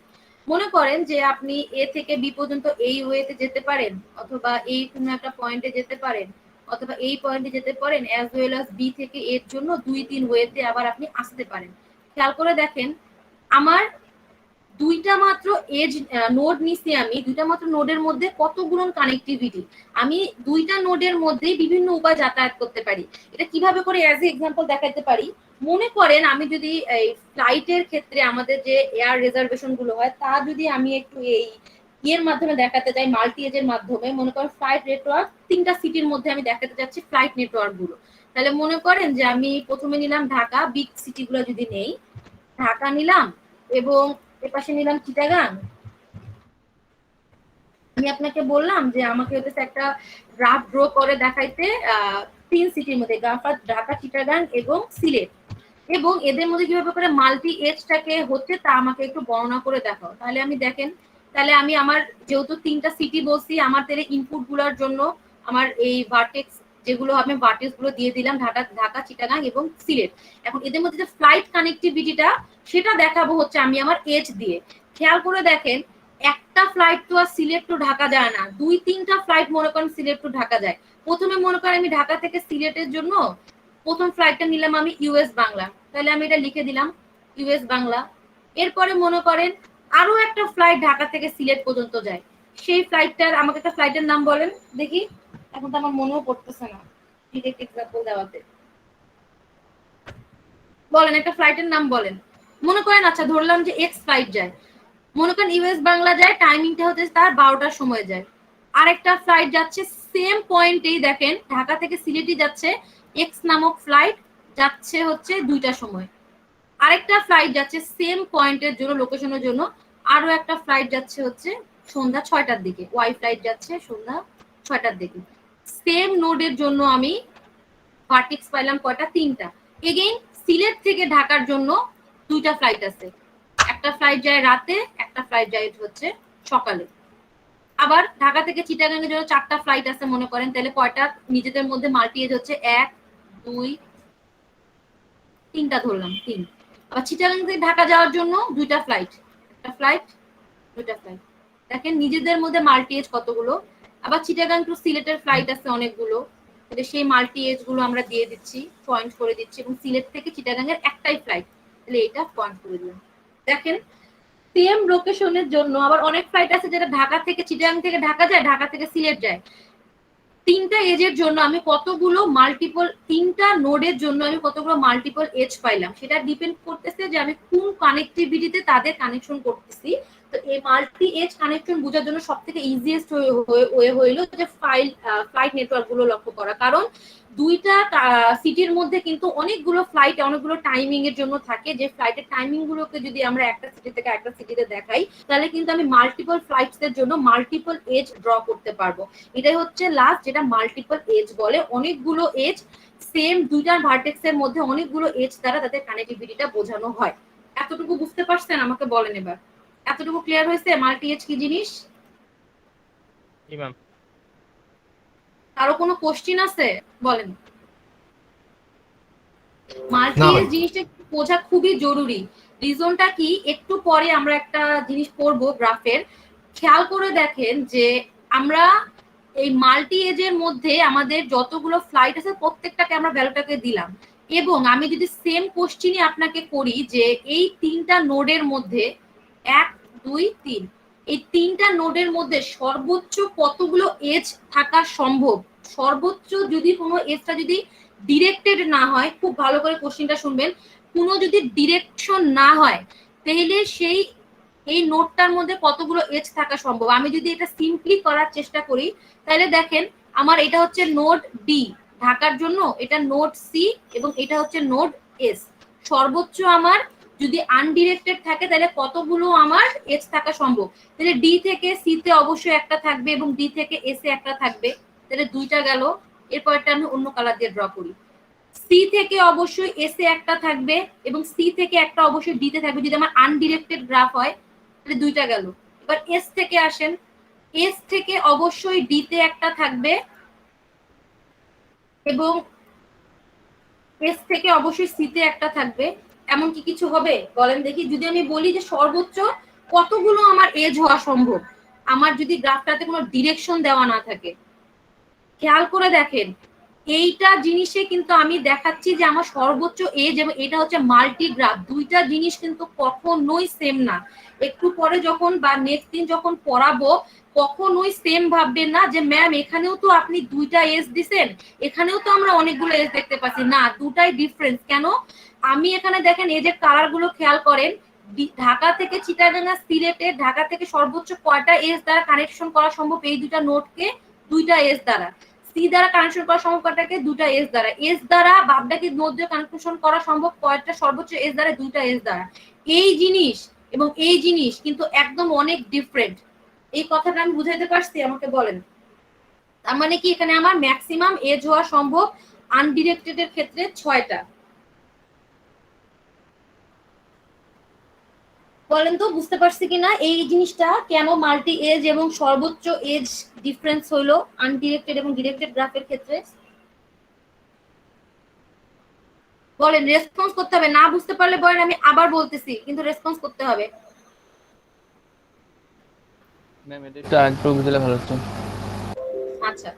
মনে করেন যে আপনি এ থেকে বি পর্যন্ত এই ওয়েতে যেতে পারেন, অথবা এই কোনো একটা পয়েন্টে যেতে পারেন, অথবা এই পয়েন্টে যেতে পারেন, অ্যাজ ওয়েল অ্যাজ বি থেকে এর জন্য 2-3 ওয়েতে আবার আপনি আসতে পারেন। খেয়াল করে দেখেন আমার দুইটা মাত্র এজ নোড নিছি, আমি দুইটা মাত্র নোডের মধ্যে কতগুলো কানেক্টিভিটি, আমি দুইটা নোডের মধ্যেই বিভিন্ন উপায় যাতায়াত করতে পারি। এটা কিভাবে করে অ্যাজ এ এক্সাম্পল দেখাতে পারি। মনে করেন আমি যদি এই ফ্লাইটের ক্ষেত্রে আমাদের যে এয়ার রিজার্ভেশন গুলো হয় তা যদি আমি একটু এই ইয়ের মাধ্যমে দেখাতে চাই, মাল্টি এজের মাধ্যমে, মনে করেন ফ্লাইট নেটওয়ার্ক 3টা সিটির মধ্যে আমি দেখাতে চাচ্ছি ফ্লাইট নেটওয়ার্ক গুলো, তাহলে মনে করেন যে আমি প্রথমে নিলাম ঢাকা, বিগ সিটি গুলো যদি নেই, ঢাকা নিলাম এবং এপাশে নিলাম চিটাগাং। আমি আপনাকে বললাম যে আমাকে হচ্ছে একটা গ্রাফ ড্র করে দেখাইতে 3 সিটির মধ্যে ঢাকা, চিটাগাং এবং সিলেট, এবং এদের মধ্যে কিভাবে করে মাল্টি এজটাকে হচ্ছে তা আমাকে একটু বর্ণনা করে দেখাও। তাহলে আমি দেখেন, তাহলে আমি আমার যেহেতু 3টা সিটি বলছি, আমার তাহলে ইনপুট গুলোর জন্য আমার এই ভার্টেক্স যেগুলো হবে ভার্টেক্স গুলো দিয়ে দিলাম, ঢাকা, চিটাগাং এবং সিলেট। এখন এদের মধ্যে যে ফ্লাইট কানেক্টিভিটিটা সেটা দেখাবো হচ্ছে আমি আমার এজ দিয়ে। খেয়াল করে দেখেন, একটা ফ্লাইট তো আর সিলেট টু ঢাকা যায় না, 2-3টা ফ্লাইট মনে করেন সিলেট টু ঢাকা যায়। প্রথমে মনে করেন আমি ঢাকা থেকে সিলেটের জন্য প্রথম ফ্লাইটটা নিলাম আমি ইউএস বাংলা, তাহলে আমি এটা লিখে দিলাম ইউএস বাংলা। এরপরে মনে করেন আরো একটা ফ্লাইট ঢাকা থেকে সিলেট পর্যন্ত যায়, সেই ফ্লাইটটার আমাকে একটা ফ্লাইটের নাম বলেন দেখি, এখন তো আমার মনেও পড়তেছে না ডিরেক্ট এক্সাম্পল দেওয়াতে। বলেন একটা ফ্লাইটের নাম বলেন। মনে করেন আচ্ছা ধরলাম যে এক্স ফ্লাইট যায়, মনে করেন ইউএস বাংলা যায়, টাইমিংটা হচ্ছে তার 12টার সময় যায়। আরেকটা ফ্লাইট যাচ্ছে সেম পয়েন্টেই, দেখেন ঢাকা থেকে সিলেটই যাচ্ছে, এক্স নামক ফ্লাইট যাচ্ছে হচ্ছে 2টার সময়। আরেকটা ফ্লাইট যাচ্ছে সেম পয়েন্টের জন্য, লোকেশনের জন্য, আরো একটা ফ্লাইট যাচ্ছে হচ্ছে সন্ধ্যা 6টার দিকে, ওয়াই ফ্লাইট যাচ্ছে সন্ধ্যা 6টার দিকে। সেম নোডের জন্য আমি ভার্টেক্স পাইলাম কয়টা? 3টা। এগেইন সিলেট থেকে ঢাকার জন্য 2টা ফ্লাইট আছে, একটা ফ্লাইট যায় রাতে, একটা ফ্লাইট যায় হচ্ছে সকালে। আবার ঢাকা থেকে চিটাগাং এর জন্য 4টা ফ্লাইট আছে মনে করেন, তাহলে কয়টা নিজেদের মধ্যে মাল্টি এজ হচ্ছে 1 2 3টা ধরলাম 3। আবার চিটাগাং থেকে ঢাকা যাওয়ার জন্য 2টা ফ্লাইট, একটা ফ্লাইট 2টা ফ্লাইট। দেখেন নিজেদের মধ্যে মাল্টি এজ কতগুলো। আবার চিটাগাং টু সিলেটের ফ্লাইট আছে অনেকগুলো, তাহলে সেই মাল্টি এজ গুলো আমরা দিয়ে দিচ্ছি, পয়েন্ট করে দিচ্ছি। এবং সিলেট থেকে চিটাগাং এর একটাই ফ্লাইট, তাহলে এটা পয়েন্ট করে দিলাম। দেখেন সেম লোকেশনের জন্য আবার অনেক ফ্লাইট আছে যেটা ঢাকা থেকে চিটাগাং থেকে ঢাকা যায়, ঢাকা থেকে সিলেট যায়। 3টা এজের জন্য আমি কতগুলো মাল্টিপল, 3টা নোডের জন্য আমি কতগুলো মাল্টিপল এজ পাইলাম, সেটা ডিপেন্ড করতেছে যে আমি কোন কানেক্টিভিটিতে তাদের কানেকশন করতেছি। তো এই মাল্টি এজ কানেকশন বোঝার জন্য সবথেকে ইজিয়েস্ট ওয়ে হইলো যে ফ্লাইট নেটওয়ার্ক গুলো লক্ষ্য করা, কারণ 2টা সিটির মধ্যে কিন্তু অনেকগুলো ফ্লাইট অনেকগুলো টাইমিং এর জন্য থাকে, যে ফ্লাইটের টাইমিং গুলোকে যদি আমরা একটা সিটি থেকে একটা সিটিতে দেখাই, তাহলে কিন্তু আমি মাল্টিপল ফ্লাইটস এর জন্য মাল্টিপল এজ ড্র করতে পারবো। এটাই হচ্ছে লাস্ট যেটা মাল্টিপল এজ বলে, অনেকগুলো এজ সেম 2টা ভার্টেক্স এর মধ্যে অনেকগুলো এজ দ্বারা তাদের কানেক্টিভিটিটা বোঝানো হয়। এতটুকু বুঝতে পারছেন? আমাকে বলেন এবার, এতটুকু ক্লিয়ার হয়েছে মাল্টি এজ কি জিনিস? জি ম্যাম। আরো কোনো কোশ্চেন আছে? বলেন। মাল্টি এজ জিনিসটা বোঝা খুবই জরুরি। রিজনটা কি একটু পরে আমরা একটা জিনিস পড়বো গ্রাফের। খেয়াল করে দেখেন যে আমরা এই মাল্টি এজের মধ্যে আমাদের যতগুলো ফ্লাইট আছে প্রত্যেকটাকে আমরা ভ্যালুটাকে দিলাম, এবং আমি যদি সেম কোশ্চেনই আপনাকে করি যে এই 3টা নোডের মধ্যে 1 2 3, এই 3টা নোডের মধ্যে সর্বোচ্চ কতগুলো এজ থাকা সম্ভব, সর্বোচ্চ যদি কোনো এজটা যদি ডিরেক্টেড না হয়, খুব ভালো করে কোশ্চেনটা শুনবেন, কোনো যদি ডিরেকশন না হয় তাহলে সেই এই নোডটার মধ্যে কতগুলো এজ থাকা সম্ভব। আমি যদি এটা সিম্পলি করার চেষ্টা করি, তাহলে দেখেন আমার এটা হচ্ছে নোড ডি ঢাকার জন্য, এটা নোড সি এবং এটা হচ্ছে নোড এস। সর্বোচ্চ আমার যদি আনডিরেক্টেড থাকে তাহলে কতগুলো আমার এজ থাকা সম্ভব, তাহলে ডি থেকে সি তে অবশ্যই একটা থাকবে এবং ডি থেকে এস এ একটা থাকবে, তাহলে 2টা গেল। এরপরটা আমি অন্য কালার দিয়ে ড্র করি। সি থেকে অবশ্যই এস এ একটা থাকবে এবং সি থেকে একটা অবশ্যই ডি তে থাকবে, যদি আমার আনডিরেক্টেড গ্রাফ হয় তাহলে 2টা গেল। এবার এস থেকে আসেন, এস থেকে অবশ্যই ডি তে একটা থাকবে এবং এস থেকে অবশ্যই সি তে একটা থাকবে। এমন কি কিছু হবে বলেন দেখি? যদি আমি বলি যে সর্বোচ্চ কতগুলো আমার এজ হওয়া সম্ভব, আমার যদি গ্রাফটাতে কোনো ডিরেকশন দেওয়া না থাকে, খেয়াল করে দেখেন এইটা জিনিসে কিন্তু আমি দেখাচ্ছি যে আমার সর্বোচ্চ এজ এবং এটা হচ্ছে মাল্টিগ্রাফ, 2টা জিনিস কিন্তু কখনোই সেম না। একটু পরে যখন বা নেক্সট দিন যখন পড়াবো কখনোই সেম ভাববেন না যে ম্যাম এখানেও তো আপনি 2টা এজ দিছেন, এখানেও তো আমরা অনেকগুলো এজ দেখতে পাচ্ছি, না 2টাই ডিফারেন্স। কেন? আমি এখানে দেখেন এই যে কালার গুলো খেয়াল করেন, ঢাকা থেকে চিটাগাং আর সিলেটে ঢাকা থেকে সর্বোচ্চ কয়টা এজ দ্বারা কানেকশন করা সম্ভব এই দুইটা নোটকে, দুইটা এজ দ্বারা। সি দ্বারা কানেকশন করা সম্ভব কয়টাকে, দুইটা এজ দ্বারা। এজ দ্বারা বাদবাকি নোট দিয়ে কানেকশন করা সম্ভব কয়টা, সর্বোচ্চ এজ দ্বারা, দুইটা এজ দ্বারা। এই জিনিস এবং এই জিনিস কিন্তু একদম অনেক ডিফারেন্ট। এই কথাটা আমি বুঝাইতে পারছি? আমাকে বলেন। তার মানে কি এখানে আমার ম্যাক্সিমাম এজ হওয়া সম্ভব আনডিরেক্টেড এর ক্ষেত্রে 6টা। বলেন তো বুঝতে পারছি কিনা এই জিনিসটা, কেন মাল্টি এজ এবং সর্বোচ্চ এজ ডিফারেন্স হইলো আনডিরেক্টেড এবং ডিরেক্টেড গ্রাফের ক্ষেত্রে? বলেন, রেসপন্স করতে হবে। না বুঝতে পারলে বলেন, আমি আবার বলতেছি, কিন্তু রেসপন্স করতে হবে। ম্যাম এটা একটু বুঝলে ভালো হতো। আচ্ছা,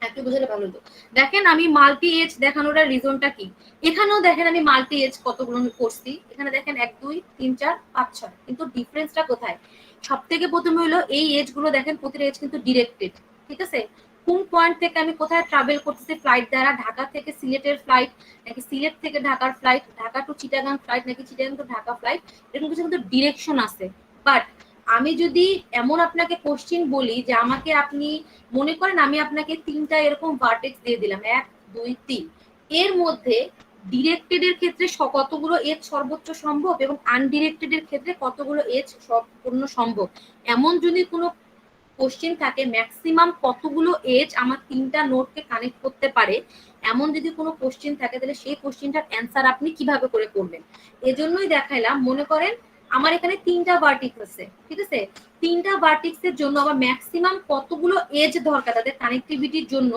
একটু বুঝলে ভালো হতো। দেখেন আমি মাল্টি এজ দেখানোর রিজনটা কি, এখানেও দেখেন আমি মাল্টি এজ কতগুলো করছি। এখানে দেখেন 1 2 3 4 5 6, কিন্তু ডিফারেন্সটা কোথায়? সব থেকে প্রথমে হলো এই এজ গুলো দেখেন, প্রতিটা এজ কিন্তু ডিরেক্টেড। ঠিক আছে, কোন পয়েন্ট থেকে আমি কোথায় ট্রাভেল করতেছি ফ্লাইট দ্বারা, ঢাকা থেকে সিলেটের ফ্লাইট নাকি সিলেট থেকে ঢাকার flight, Dhaka to Chittagong flight নাকি চিটাগাং টু ঢাকা ফ্লাইট, এরকম কিছু কিন্তু ডিরেকশন আছে। বাট আমি যদি এমন আপনাকে কোশ্চিন বলি যে আমাকে আপনি মনে করেন আমি আপনাকে 3টা এরকম ভার্টেক্স দিয়ে দিলাম, 1 2 3, এর মধ্যে ডিরেক্টেড এর ক্ষেত্রে কতগুলো এজ সর্বোচ্চ সম্ভব এবং আনডিরেক্টেড এর ক্ষেত্রে কতগুলো এজ সম্পূর্ণ সম্ভব, এমন যদি কোনো কোশ্চেন থাকে, ম্যাক্সিমাম কতগুলো এজ আমার 3টা নোটকে কানেক্ট করতে পারে, এমন যদি কোনো কোশ্চেন থাকে, তাহলে সেই কোশ্চেনটার অ্যান্সার আপনি কিভাবে করে করবেন। এজন্যই দেখাইলাম, মনে করেন আমার এখানে 3টা ভার্টিক্স আছে, ঠিক আছে, 3টা ভার্টিক্সের জন্য আমার ম্যাক্সিমাম কতগুলো এজ দরকার তাদের কানেক্টিভিটির জন্য,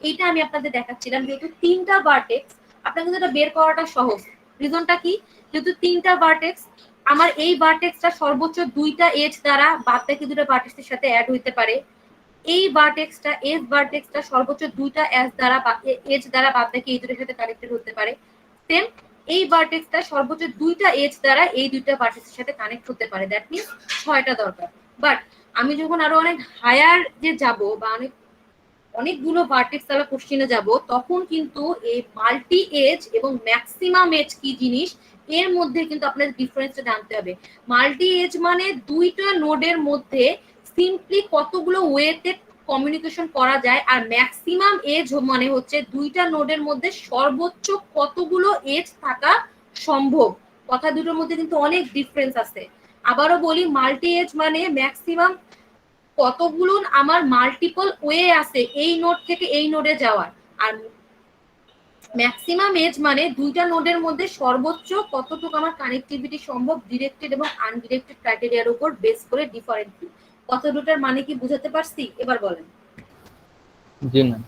এইটা আমি আপনাদের দেখাচ্ছিলাম। যেহেতু 3টা ভার্টেক্স, আপনার কিন্তু এটা বের করাটা সহজ। রিজনটা কি? যেহেতু 3টা ভার্টেক্স, আমার এই ভার্টেক্সটা সর্বোচ্চ 2টা এজ দ্বারা বাদ বাকি 2টা ভার্টেক্সের সাথে অ্যাড হইতে পারে। এই ভার্টেক্সটা, এজ ভার্টেক্সটা সর্বোচ্চ 2টা এজ দ্বারা এজ দ্বারা বাদ বাকি এই দুটোর সাথে কানেক্টেড হতে পারে। সেম এই ভার্টেক্সটা সর্বোচ্চ 2টা এজ দ্বারা এই 2টা ভার্টেক্সের সাথে কানেক্ট হতে পারে। দ্যাট মিন্স 6টা দরকার। বাট আমি যখন আরো অনেক হায়ার যে যাব বা অনেকগুলো ভার্টেক্স দ্বারা কোশ্চেনে যাব, তখন কিন্তু এই মাল্টি এজ এবং ম্যাক্সিমাম এজ কি জিনিস, এর মধ্যে কিন্তু আপনাদের ডিফারেন্সটা জানতে হবে। মাল্টি এজ মানে 2টা নোডের মধ্যে সিম্পলি কতগুলো ওয়েতে কমিউনিকেশন করা যায়, আর ম্যাক্সিমাম এজ মানে হচ্ছে 2টা নোডের মধ্যে সর্বোচ্চ কতগুলো এজ থাকা সম্ভব। কথা দুটোর মধ্যে কিন্তু অনেক ডিফারেন্স আছে। আবারও বলি, মাল্টি এজ মানে ম্যাক্সিমাম কতগুলো আমার মাল্টিপল ওয়ে আছে এই নোড থেকে এই নোডে যাওয়ার, আর ম্যাক্সিমাম এজ মানে 2টা নোডের মধ্যে সর্বোচ্চ কতটুকু আমার কানেক্টিভিটি সম্ভব ডিরেক্টেড এবং আনডিরেক্টেড ক্রাইটেরিয়ার উপর বেস করে ডিফারেন্টলি। কত দুটার মানে কি বুঝাতে পারছি? এবার বলেন। জি ম্যাম।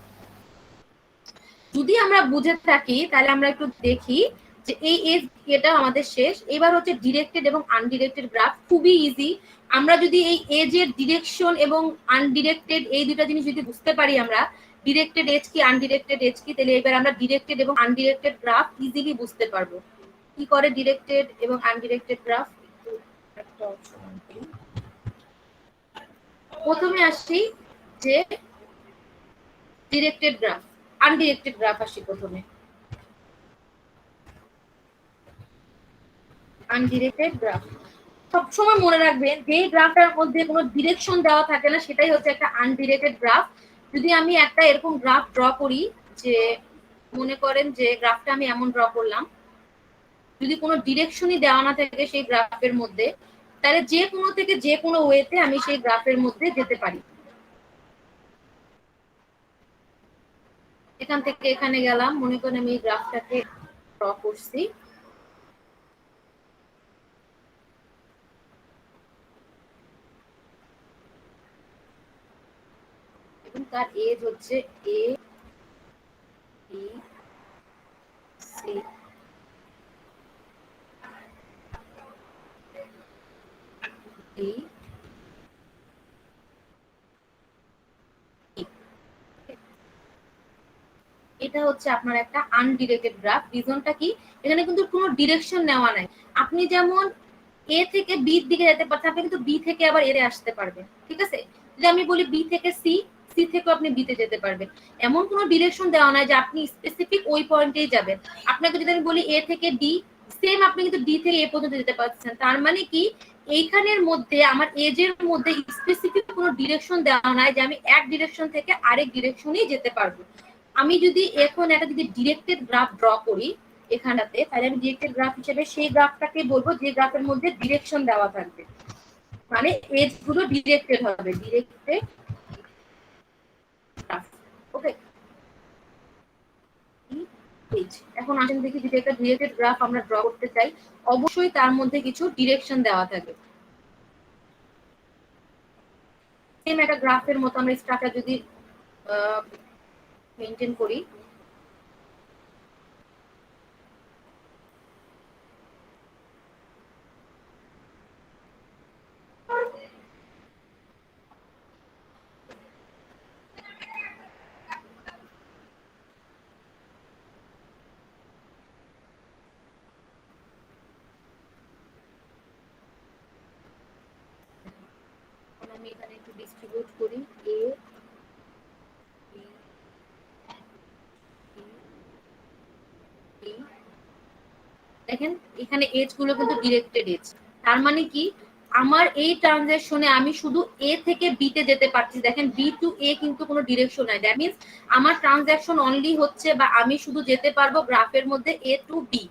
যদি আমরা বুঝে থাকি তাহলে আমরা একটু দেখি যে এই এজ এটা আমাদের শেষ। এবার হচ্ছে ডিরেক্টেড এবং আনডিরেক্টেড গ্রাফ, খুবই ইজি। আমরা যদি এই এজের ডিরেকশন এবং আনডিরেক্টেড এই দুটা জিনিস যদি বুঝতে পারি, আমরা ডিরেক্টেড এজ কি আনডিরেক্টেড এজ কি, তাহলে এবার আমরা ডিরেক্টেড এবং আনডিরেক্টেড গ্রাফ ইজিলি বুঝতে পারবো। কি করে ডিরেক্টেড এবং আনডিরেক্টেড গ্রাফ? প্রথমে আসি যে ডিরেক্টেড গ্রাফ, আনডিরেক্টেড গ্রাফ আসি প্রথমে। আনডিরেক্টেড গ্রাফ সবসময় মনে রাখবেন, যে গ্রাফটার মধ্যে কোনো ডিরেকশন দেওয়া থাকে না সেটাই হচ্ছে একটা আনডিরেক্টেড গ্রাফ। যদি আমি একটা এরকম গ্রাফ ড্র করি, যে মনে করেন যে গ্রাফটা আমি এমন ড্র করলাম, যদি কোনো ডিরেকশনই দেওয়া না থাকে সেই গ্রাফের মধ্যে, তাহলে যে কোনো থেকে যে কোনো ওয়েতে আমি সেই গ্রাফের মধ্যে যেতে পারি। এখান থেকে এখানে গেলাম, মনে করেন আমি এই গ্রাফটাকে ড্র করছি, তার এজ হচ্ছে এ বি সি, ডি, এটা হচ্ছে আপনার একটা আনডিরেক্টেড গ্রাফ। রিজনটা কি? এখানে কিন্তু কোনো ডিরেকশন নেওয়া নাই। আপনি যেমন এ থেকে বি দিকে যেতে পারছেন, আপনি কিন্তু বি থেকে আবার এ আসতে পারবেন। ঠিক আছে, যদি আমি বলি বি থেকে সি, সি থেকে আপনি বিতে যেতে পারবেন। এমন কোনো ডিরেকশন দেওয়া নাই যে আপনি স্পেসিফিক ওই পয়েন্টেই যাবেন। আপনাকে যদি আমি বলি এ থেকে ডি, সেম আপনি কিন্তু ডি থেকে এ পর্যন্ত যেতে পারছেন। তার মানে কি এইখানের মধ্যে আমার এজের মধ্যে স্পেসিফিক কোনো ডিরেকশন দেওয়া নাই যে আমি এক ডিরেকশন থেকে আরেক ডিরেকশনেই যেতে পারবো। আমি যদি এখন একটা যদি ডিরেক্টেড গ্রাফ ড্র করি এখানটাতে, তাহলে আমি ডিরেক্টেড গ্রাফ হিসেবে সেই গ্রাফটাকে বলবো যে গ্রাফের মধ্যে ডিরেকশন দেওয়া থাকবে, মানে এজ গুলো ডিরেক্টেড হবে, ডিরেক্টেড গ্রাফ। ওকে, এখন আসেন দেখি যদি একটা ডিরেক্টেড গ্রাফ আমরা ড্র করতে চাই, অবশ্যই তার মধ্যে কিছু ডিরেকশন দেওয়া থাকবে। সেম একটা গ্রাফের মতো আমরা স্ট্রাকচার যদি মেইনটেইন করি, আমি এখানে একটু ডিস্ট্রিবিউট করি এ দেখেন এখানে এজ গুলো কিন্তু ডিরেক্টেড এজ। তার মানে কি আমার এই ট্রানজাকশনে আমি শুধু এ থেকে বি তে যেতে পারছি। দেখেন বি টু এ কিন্তু কোনো ডিরেকশন নাই, দ্যাট মিন্স আমার ট্রানজাকশন অনলি হচ্ছে বা আমি শুধু যেতে পারবো গ্রাফের মধ্যে এ টু বি,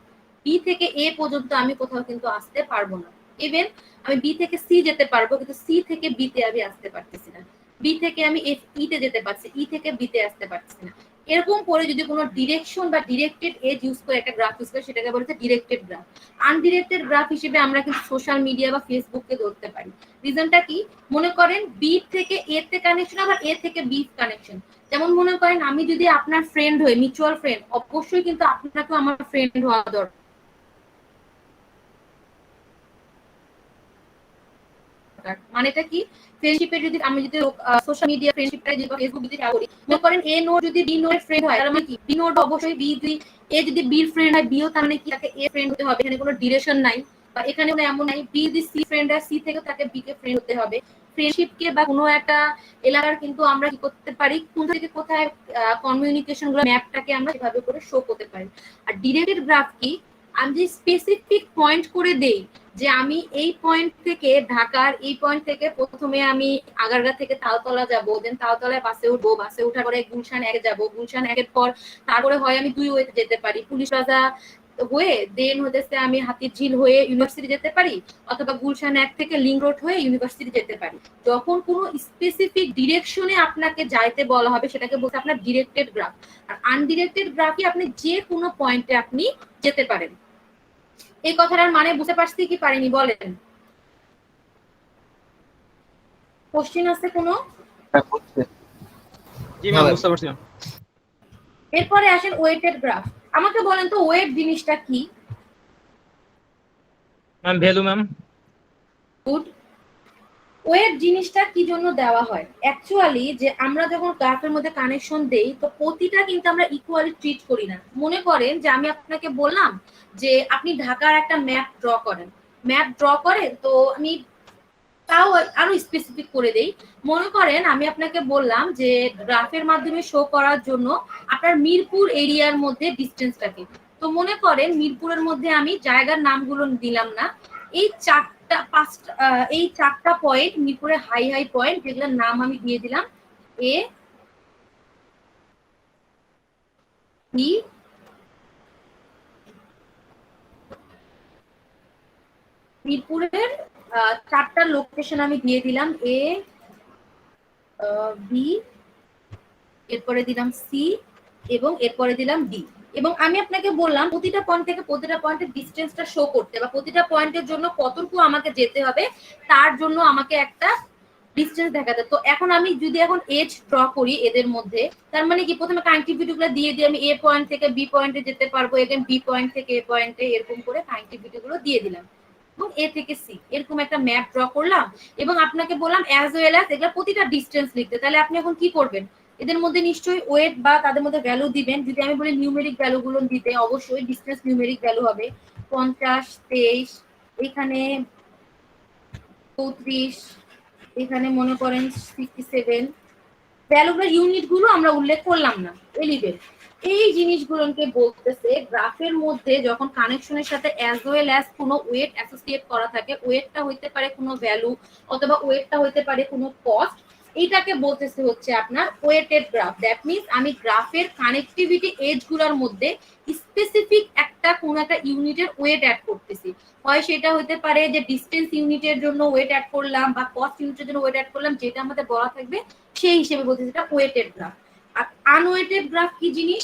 বি থেকে এ পর্যন্ত আমি কোথাও কিন্তু আসতে পারবো না। ইভেন আমি বি থেকে সি যেতে পারবো, কিন্তু সি থেকে বি তে আমি আসতে পারতেছি না। বি থেকে আমি ই তে যেতে পারছি, ই থেকে বি তে আসতে পারছি না। এরকম করে যদি কোনো ডিরেকশন বা ডিরেক্টেড এজ ইউজ করে একটা গ্রাফ ইউজ করে, সেটাকে বলতে ডিরেক্টেড গ্রাফ। আনডিরেক্টেড গ্রাফ হিসেবে আমরা কিন্তু সোশ্যাল মিডিয়া বা ফেসবুককে ধরতে পারি। রিজনটা কি, মনে করেন বি থেকে এ তে কানেকশন, আবার এ থেকে বি কানেকশন। যেমন মনে করেন আমি যদি আপনার ফ্রেন্ড হই, মিউচুয়াল ফ্রেন্ড, অবশ্যই কিন্তু আপনাকেও আমার ফ্রেন্ড হওয়া দরকার। মানেটা কি, ফ্রেন্ডশিপে যদি আমি যদি সোশ্যাল মিডিয়া ফ্রেন্ডশিপটা যদি ফেসবুক যদি করি, মনে করেন এ নোড যদি বি নোডের ফ্রেন্ড হয়, তার মানে কি বি নোড অবশ্যই বি, যদি এ যদি বি ফ্রেন্ড হয়, বিও তার মানে কি তাকে এ ফ্রেন্ড হতে হবে। এখানে কোনো ডিরেকশন নাই, বা এখানে কোনো এমন নাই বি যদি সি ফ্রেন্ড হয়, সি থেকে তাকে বি কে ফ্রেন্ড হতে হবে। ফ্রেন্ডশিপকে বা কোনো একটা এলাকার কিন্তু আমরা কি করতে পারি, কোন থেকে কোথায় কমিউনিকেশন গুলো ম্যাপটাকে আমরা এভাবে করে শো করতে পারি। আর ডিরেক্টেড গ্রাফ কি, আমি যে স্পেসিফিক পয়েন্ট করে দেই যে আমি এই পয়েন্ট থেকে ঢাকার এই পয়েন্ট থেকে প্রথমে আমি আগারগা থেকে তালতলা যাব, দেন তালতলায় বাসে উঠবো, বাসে উঠার পরে গুলশান 1 যাব, গুলশান 1 এর পর তারপরে হয় আমি 2 ওয়েতে যেতে পারি, পুলিশ প্লাজা হয়ে দেন হতেছে আমি হাতিরঝিল হয়ে ইউনিভার্সিটি যেতে পারি, অথবা গুলশান 1 থেকে লিংক রোড হয়ে ইউনিভার্সিটি যেতে পারি। যখন কোনো স্পেসিফিক ডিরেকশনে আপনাকে যাইতে বলা হবে, সেটাকে বলতে আপনার ডিরেক্টেড গ্রাফ। আর আনডিরেক্টেড গ্রাফই আপনি যে কোনো পয়েন্টে আপনি যেতে পারেন। এই কথাটার মানে বুঝতে পারছি কি পারিনি বলেন? কোশ্চেন আছে কোনো? হ্যাঁ, বুঝছি। জি ম্যাম, বুঝতে পারছি ম্যাম। এরপরে আসেন ওয়েটেড গ্রাফ। আমাকে বলেন তো ওয়েট জিনিসটা কি? Ma'am value ma'am. Good. Weight জিনিসটা কি জন্য দেওয়া হয়? অ্যাকচুয়ালি যে আমরা যখন গ্রাফের মধ্যে কানেকশন দেই, তো প্রতিটা কিন্তু আমরা ইকুয়ালি ট্রিট করি না। মনে করেন যে আমি আপনাকে বললাম যে আপনি ঢাকার একটা ম্যাপ ড্র করেন, ম্যাপ ড্র করেন, তো আমি তাও আরো স্পেসিফিক করে দেই। মনে করেন আমি আপনাকে বললাম যে গ্রাফের মাধ্যমে শো করার জন্য আপনার মিরপুর এরিয়ার মধ্যে ডিস্টেন্সটাকে, তো মনে করেন মিরপুরের মধ্যে আমি জায়গার নামগুলো দিলাম না, এই এই চারটা পয়েন্ট মিরপুরের হাই হাই পয়েন্ট, যেগুলোর নাম আমি দিয়ে দিলাম এ বি, মিরপুরের চারটা লোকেশন আমি দিয়ে দিলাম এ বি, এরপরে দিলাম সি, এবং এরপরে দিলাম ডি। এবং আমি আপনাকে বললাম প্রতিটা পয়েন্ট থেকে প্রতিটা পয়েন্টের ডিসটেন্সটা শো করতে, বা প্রতিটা পয়েন্টের জন্য কতটুকু আমাকে যেতে হবে তার জন্য আমাকে একটা ডিসটেন্স দেখাতে। তো এখন আমি যদি এখন এজ ড্র করি এদের মধ্যে, তার মানে কি প্রথমে কানেক্টিভিটি গুলো দিয়ে আমি এ পয়েন্ট থেকে বি পয়েন্টে যেতে পারবো, এগেন বি পয়েন্ট থেকে এ পয়েন্টে, এরকম করে কানেক্টিভিটি গুলো দিয়ে দিলাম, এবং এ থেকে সি এরকম একটা ম্যাপ ড্র করলাম। এবং আপনাকে বললাম অ্যাজ ওয়েল অ্যাজ এগুলো প্রতিটা ডিসটেন্স লিখতে। তাহলে আপনি এখন কি করবেন, এদের মধ্যে নিশ্চয়ই ওয়েট বা তাদের মধ্যে ভ্যালু দিবেন। যদি আমি বলি নিউমেরিক ভ্যালু গুলো দিতে, অবশ্যই ডিসটেন্স নিউমেরিক ভ্যালু হবে 50, 23, এখানে 34, এখানে মনে করেন 67, ভ্যালুগুলো ইউনিট গুলো আমরা উল্লেখ করলাম না, এলিভেট এই জিনিসগুলোকে বলতেছে গ্রাফের মধ্যে যখন কানেকশনের সাথে অ্যাজ ওয়েল অ্যাজ কোনো ওয়েট অ্যাসোসিয়েট করা থাকে, ওয়েটটা হইতে পারে কোনো ভ্যালু অথবা ওয়েটটা হইতে পারে কোনো কস্ট, এইটাকে বলতেছে হচ্ছে আপনার ওয়েটেড গ্রাফ। দ্যাট মিনস আমি গ্রাফের কানেক্টিভিটি এজ গুলোর মধ্যে স্পেসিফিক একটা কোনো একটা ইউনিটের ওয়েট অ্যাড করতেছি। হয় সেটা হতে পারে যে ডিস্টেন্স ইউনিটের জন্য ওয়েট অ্যাড করলাম বা কস্ট ইউনিটের জন্য ওয়েট অ্যাড করলাম, যেটা আমাদের বলা থাকবে সেই হিসেবে বলতেছি এটা ওয়েটেড গ্রাফ। আর আনওয়েটেড গ্রাফ কি জিনিস,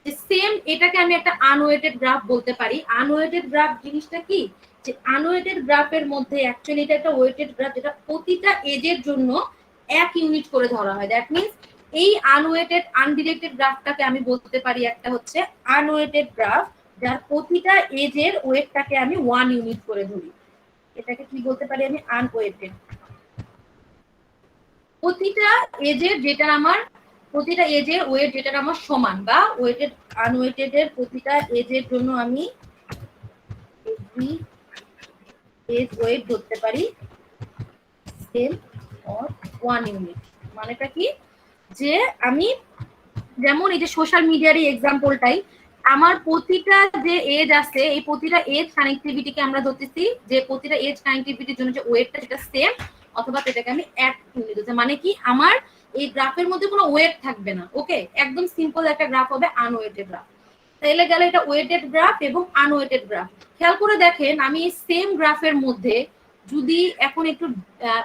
যে সেম এটাকে আমি একটা আনওয়েটেড গ্রাফ বলতে পারি। আনওয়েটেড গ্রাফ জিনিসটা কি, যে আনওয়েটেড গ্রাফের মধ্যে অ্যাকচুয়ালি এটা একটা ওয়েটেড গ্রাফ যেটা প্রতিটা এজের জন্য এক ইউনিট করে ধরা হয়। দ্যাট মিনস এই আনওয়েটেড আনডিরেক্টেড গ্রাফটাকে আমি বলতে পারি একটা হচ্ছে আনওয়েটেড গ্রাফ, যার প্রতিটা এজের ওয়েটটাকে আমি 1 ইউনিট করে ধরি। এটাকে কি বলতে পারি আমি, আনওয়েটেড। প্রতিটা এজের যেটা আমার প্রতিটা এজের ওয়েট যেটা আমার সমান, বা ওয়েটেড আনওয়েটেড এর প্রতিটা এজের জন্য আমি এভরি এজ ওয়েট ধরতে পারি সেম অর 1 ইউনিট। মানেটা কি, যে আমি যেমন এই যে সোশ্যাল মিডিয়ার এই এক্সাম্পলটাই, আমার প্রতিটা যে এজ আছে এই প্রতিটা এজ কানেক্টিভিটিকে আমরা ধরতেছি যে প্রতিটা এজ কানেক্টিভিটির জন্য যে ওয়েটটা সেটা সেম, অথবা সেটাকে আমি 1 ইউনিট ধরছি। মানে কি, আমার এই গ্রাফের মধ্যে কোনো ওয়েট থাকবে না। ওকে, একদম সিম্পল একটা গ্রাফ হবে আনওয়েটেড গ্রাফ। তাইলে গেল এটা ওয়েটেড গ্রাফ এবং আনওয়েটেড গ্রাফ। খেয়াল করে দেখেন আমি এই সেম গ্রাফের মধ্যে যদি এখন একটু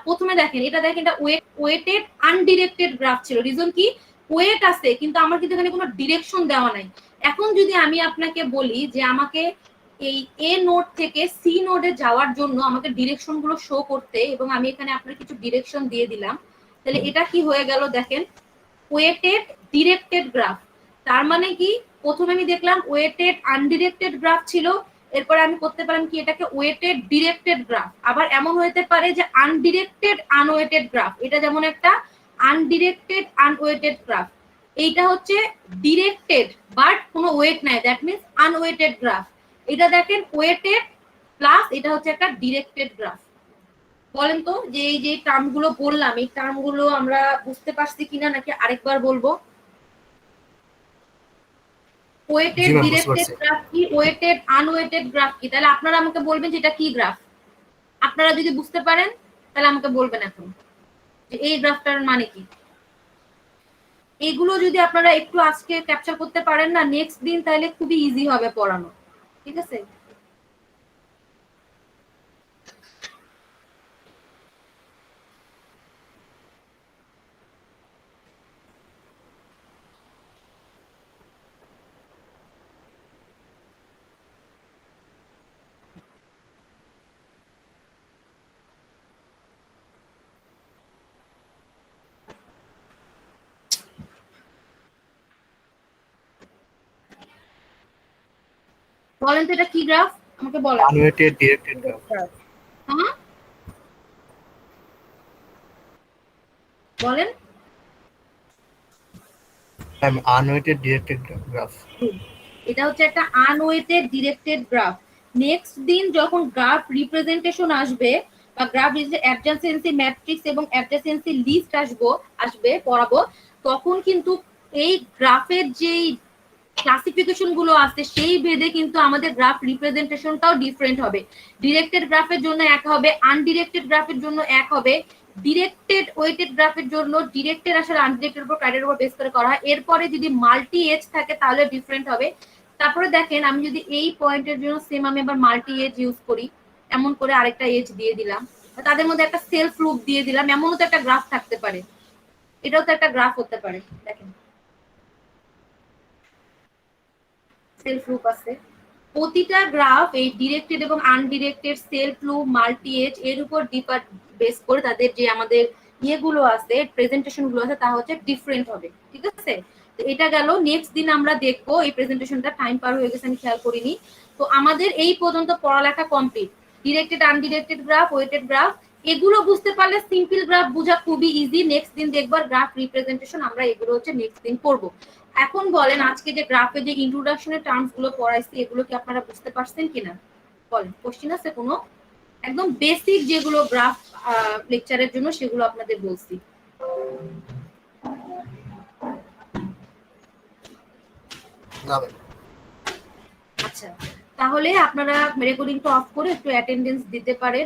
প্রথমে দেখেন, এটা দেখেন এটা ওয়েটেড আনডিরেক্টেড গ্রাফ ছিল। রিজন কি, ওয়েট আছে কিন্তু আমার কিন্তু এখানে কোনো ডিরেকশন দেওয়া নাই। এখন যদি আমি আপনাকে বলি যে আমাকে এই এ নোড থেকে সি নোডে যাওয়ার জন্য আমাকে ডিরেকশন গুলো শো করতে, এবং আমি এখানে আপনার কিছু ডিরেকশন দিয়ে দিলাম, তাহলে এটা কি হয়ে গেল দেখেন, ওয়েটেড ডিরেক্টেড গ্রাফ। তার মানে কি, প্রথমে আমি দেখলাম ওয়েটেড আনডিরেক্টেড গ্রাফ ছিল, এরপরে আমি করতে পারলাম কি এটাকে ওয়েটেড ডিরেক্টেড গ্রাফ। আবার এমন হতে পারে যে আনডিরেক্টেড আনওয়েটেড গ্রাফ, এটা যেমন একটা আনডিরেক্টেড আনওয়েটেড গ্রাফ। এইটা হচ্ছে ডিরেক্টেড বাট কোনো ওয়েট নাই, দ্যাট মিনস আনওয়েটেড গ্রাফ। এটা দেখেন ওয়েটেড প্লাস এটা হচ্ছে একটা ডিরেক্টেড গ্রাফ। বলেন তো যে এই যে টার্মগুলো বললাম এই টার্মগুলো আমরা বুঝতে পারছি কিনা, নাকি আরেকবার বলবো? ওয়েটেড ডিরেক্টেড গ্রাফ কি, ওয়েটেড আনওয়েটেড গ্রাফ কি? তাহলে আপনারা আমাকে বলবেন যে এটা কি গ্রাফ। আপনারা যদি বুঝতে পারেন তাহলে আমাকে বলবেন এখন যে এই গ্রাফটার মানে কি। এগুলো যদি আপনারা একটু আজকে ক্যাপচার করতে পারেন না, নেক্সট দিন তাহলে খুবই ইজি হবে পড়ানো। ঠিক আছে, বলেন তো এটা কি গ্রাফ আমাকে বলেন। আনওয়েটেড ডিরেক্টেড গ্রাফ। হ্যাঁ বলেন। আনওয়েটেড ডিরেক্টেড গ্রাফ। এটা হচ্ছে একটা আনওয়েটেড ডিরেক্টেড গ্রাফ। নেক্সট দিন যখন গ্রাফ রিপ্রেজেন্টেশন আসবে বা গ্রাফ অ্যাডজাসেন্সি ম্যাট্রিক্স এবং অ্যাডজাসেন্সি লিস্ট আসবে পড়াবো, তখন কিন্তু এই গ্রাফের যেই ক্লাসিফিকেশন গুলো আছে সেই ভেদে কিন্তু আমাদের গ্রাফ রিপ্রেজেন্টেশনটাও ডিফারেন্ট হবে। ডিরেক্টেড গ্রাফের জন্য এক হবে, আনডিরেক্টেড গ্রাফের জন্য এক হবে। ডিরেক্টেড ওয়েটেড গ্রাফের জন্য ডিরেক্টেড আসলে আনডিরেক্টেড উপর ক্রাইটেরিয়ার উপর বেস করে করা হয়। এরপরে যদি মাল্টি এজ থাকে তাহলে ডিফারেন্ট হবে। তারপরে দেখেন আমি যদি এই পয়েন্টের জন্য সেম আমি আবার মাল্টি এজ ইউজ করি, এমন করে আরেকটা এজ দিয়ে দিলাম, তাদের মধ্যে একটা সেলফ লুপ দিয়ে দিলাম, এমনও তো একটা গ্রাফ থাকতে পারে। এটাও তো একটা গ্রাফ হতে পারে। দেখেন সেলফ লুপ আছে। প্রতিটা গ্রাফ এই ডিরেক্টেড এবং আনডিরেক্টেড সেলফ লুপ মাল্টি এজ এর উপর বেস করে তাদের যে আমাদের ইয়েগুলো আছে প্রেজেন্টেশন গুলো আছে তা হচ্ছে ডিফারেন্ট হবে। ঠিক আছে, তো এটা গেল। নেক্সট দিন আমরা দেখবো এই প্রেজেন্টেশনটা, টাইম পার হয়ে গেছে আমি খেয়াল করিনি। তো আমাদের এই পর্যন্ত পড়ালেখা complete. Directed undirected graph, weighted graph, এগুলো বুঝতে পারলে সিম্পল গ্রাফ বোঝা খুবই ইজি। নেক্সট দিন দেখবার গ্রাফ রিপ্রেজেন্টেশন আমরা এগুলো হচ্ছে নেক্সট দিন পড়বো। এখন বলেন আজকে যে গ্রাফে যে ইন্ট্রোডাকশনের টার্মস গুলো পড়াইছি এগুলো কি আপনারা বুঝতে পারছেন কিনা? বলেন, কোশ্চেন আছে কোনো? একদম বেসিক যেগুলো গ্রাফ লেকচারের জন্য সেগুলো আপনাদের বলছি। না ম্যাম। আচ্ছা, তাহলে আপনারা রেকর্ডিংটা অফ করে একটু অ্যাটেন্ডেন্স দিতে পারেন।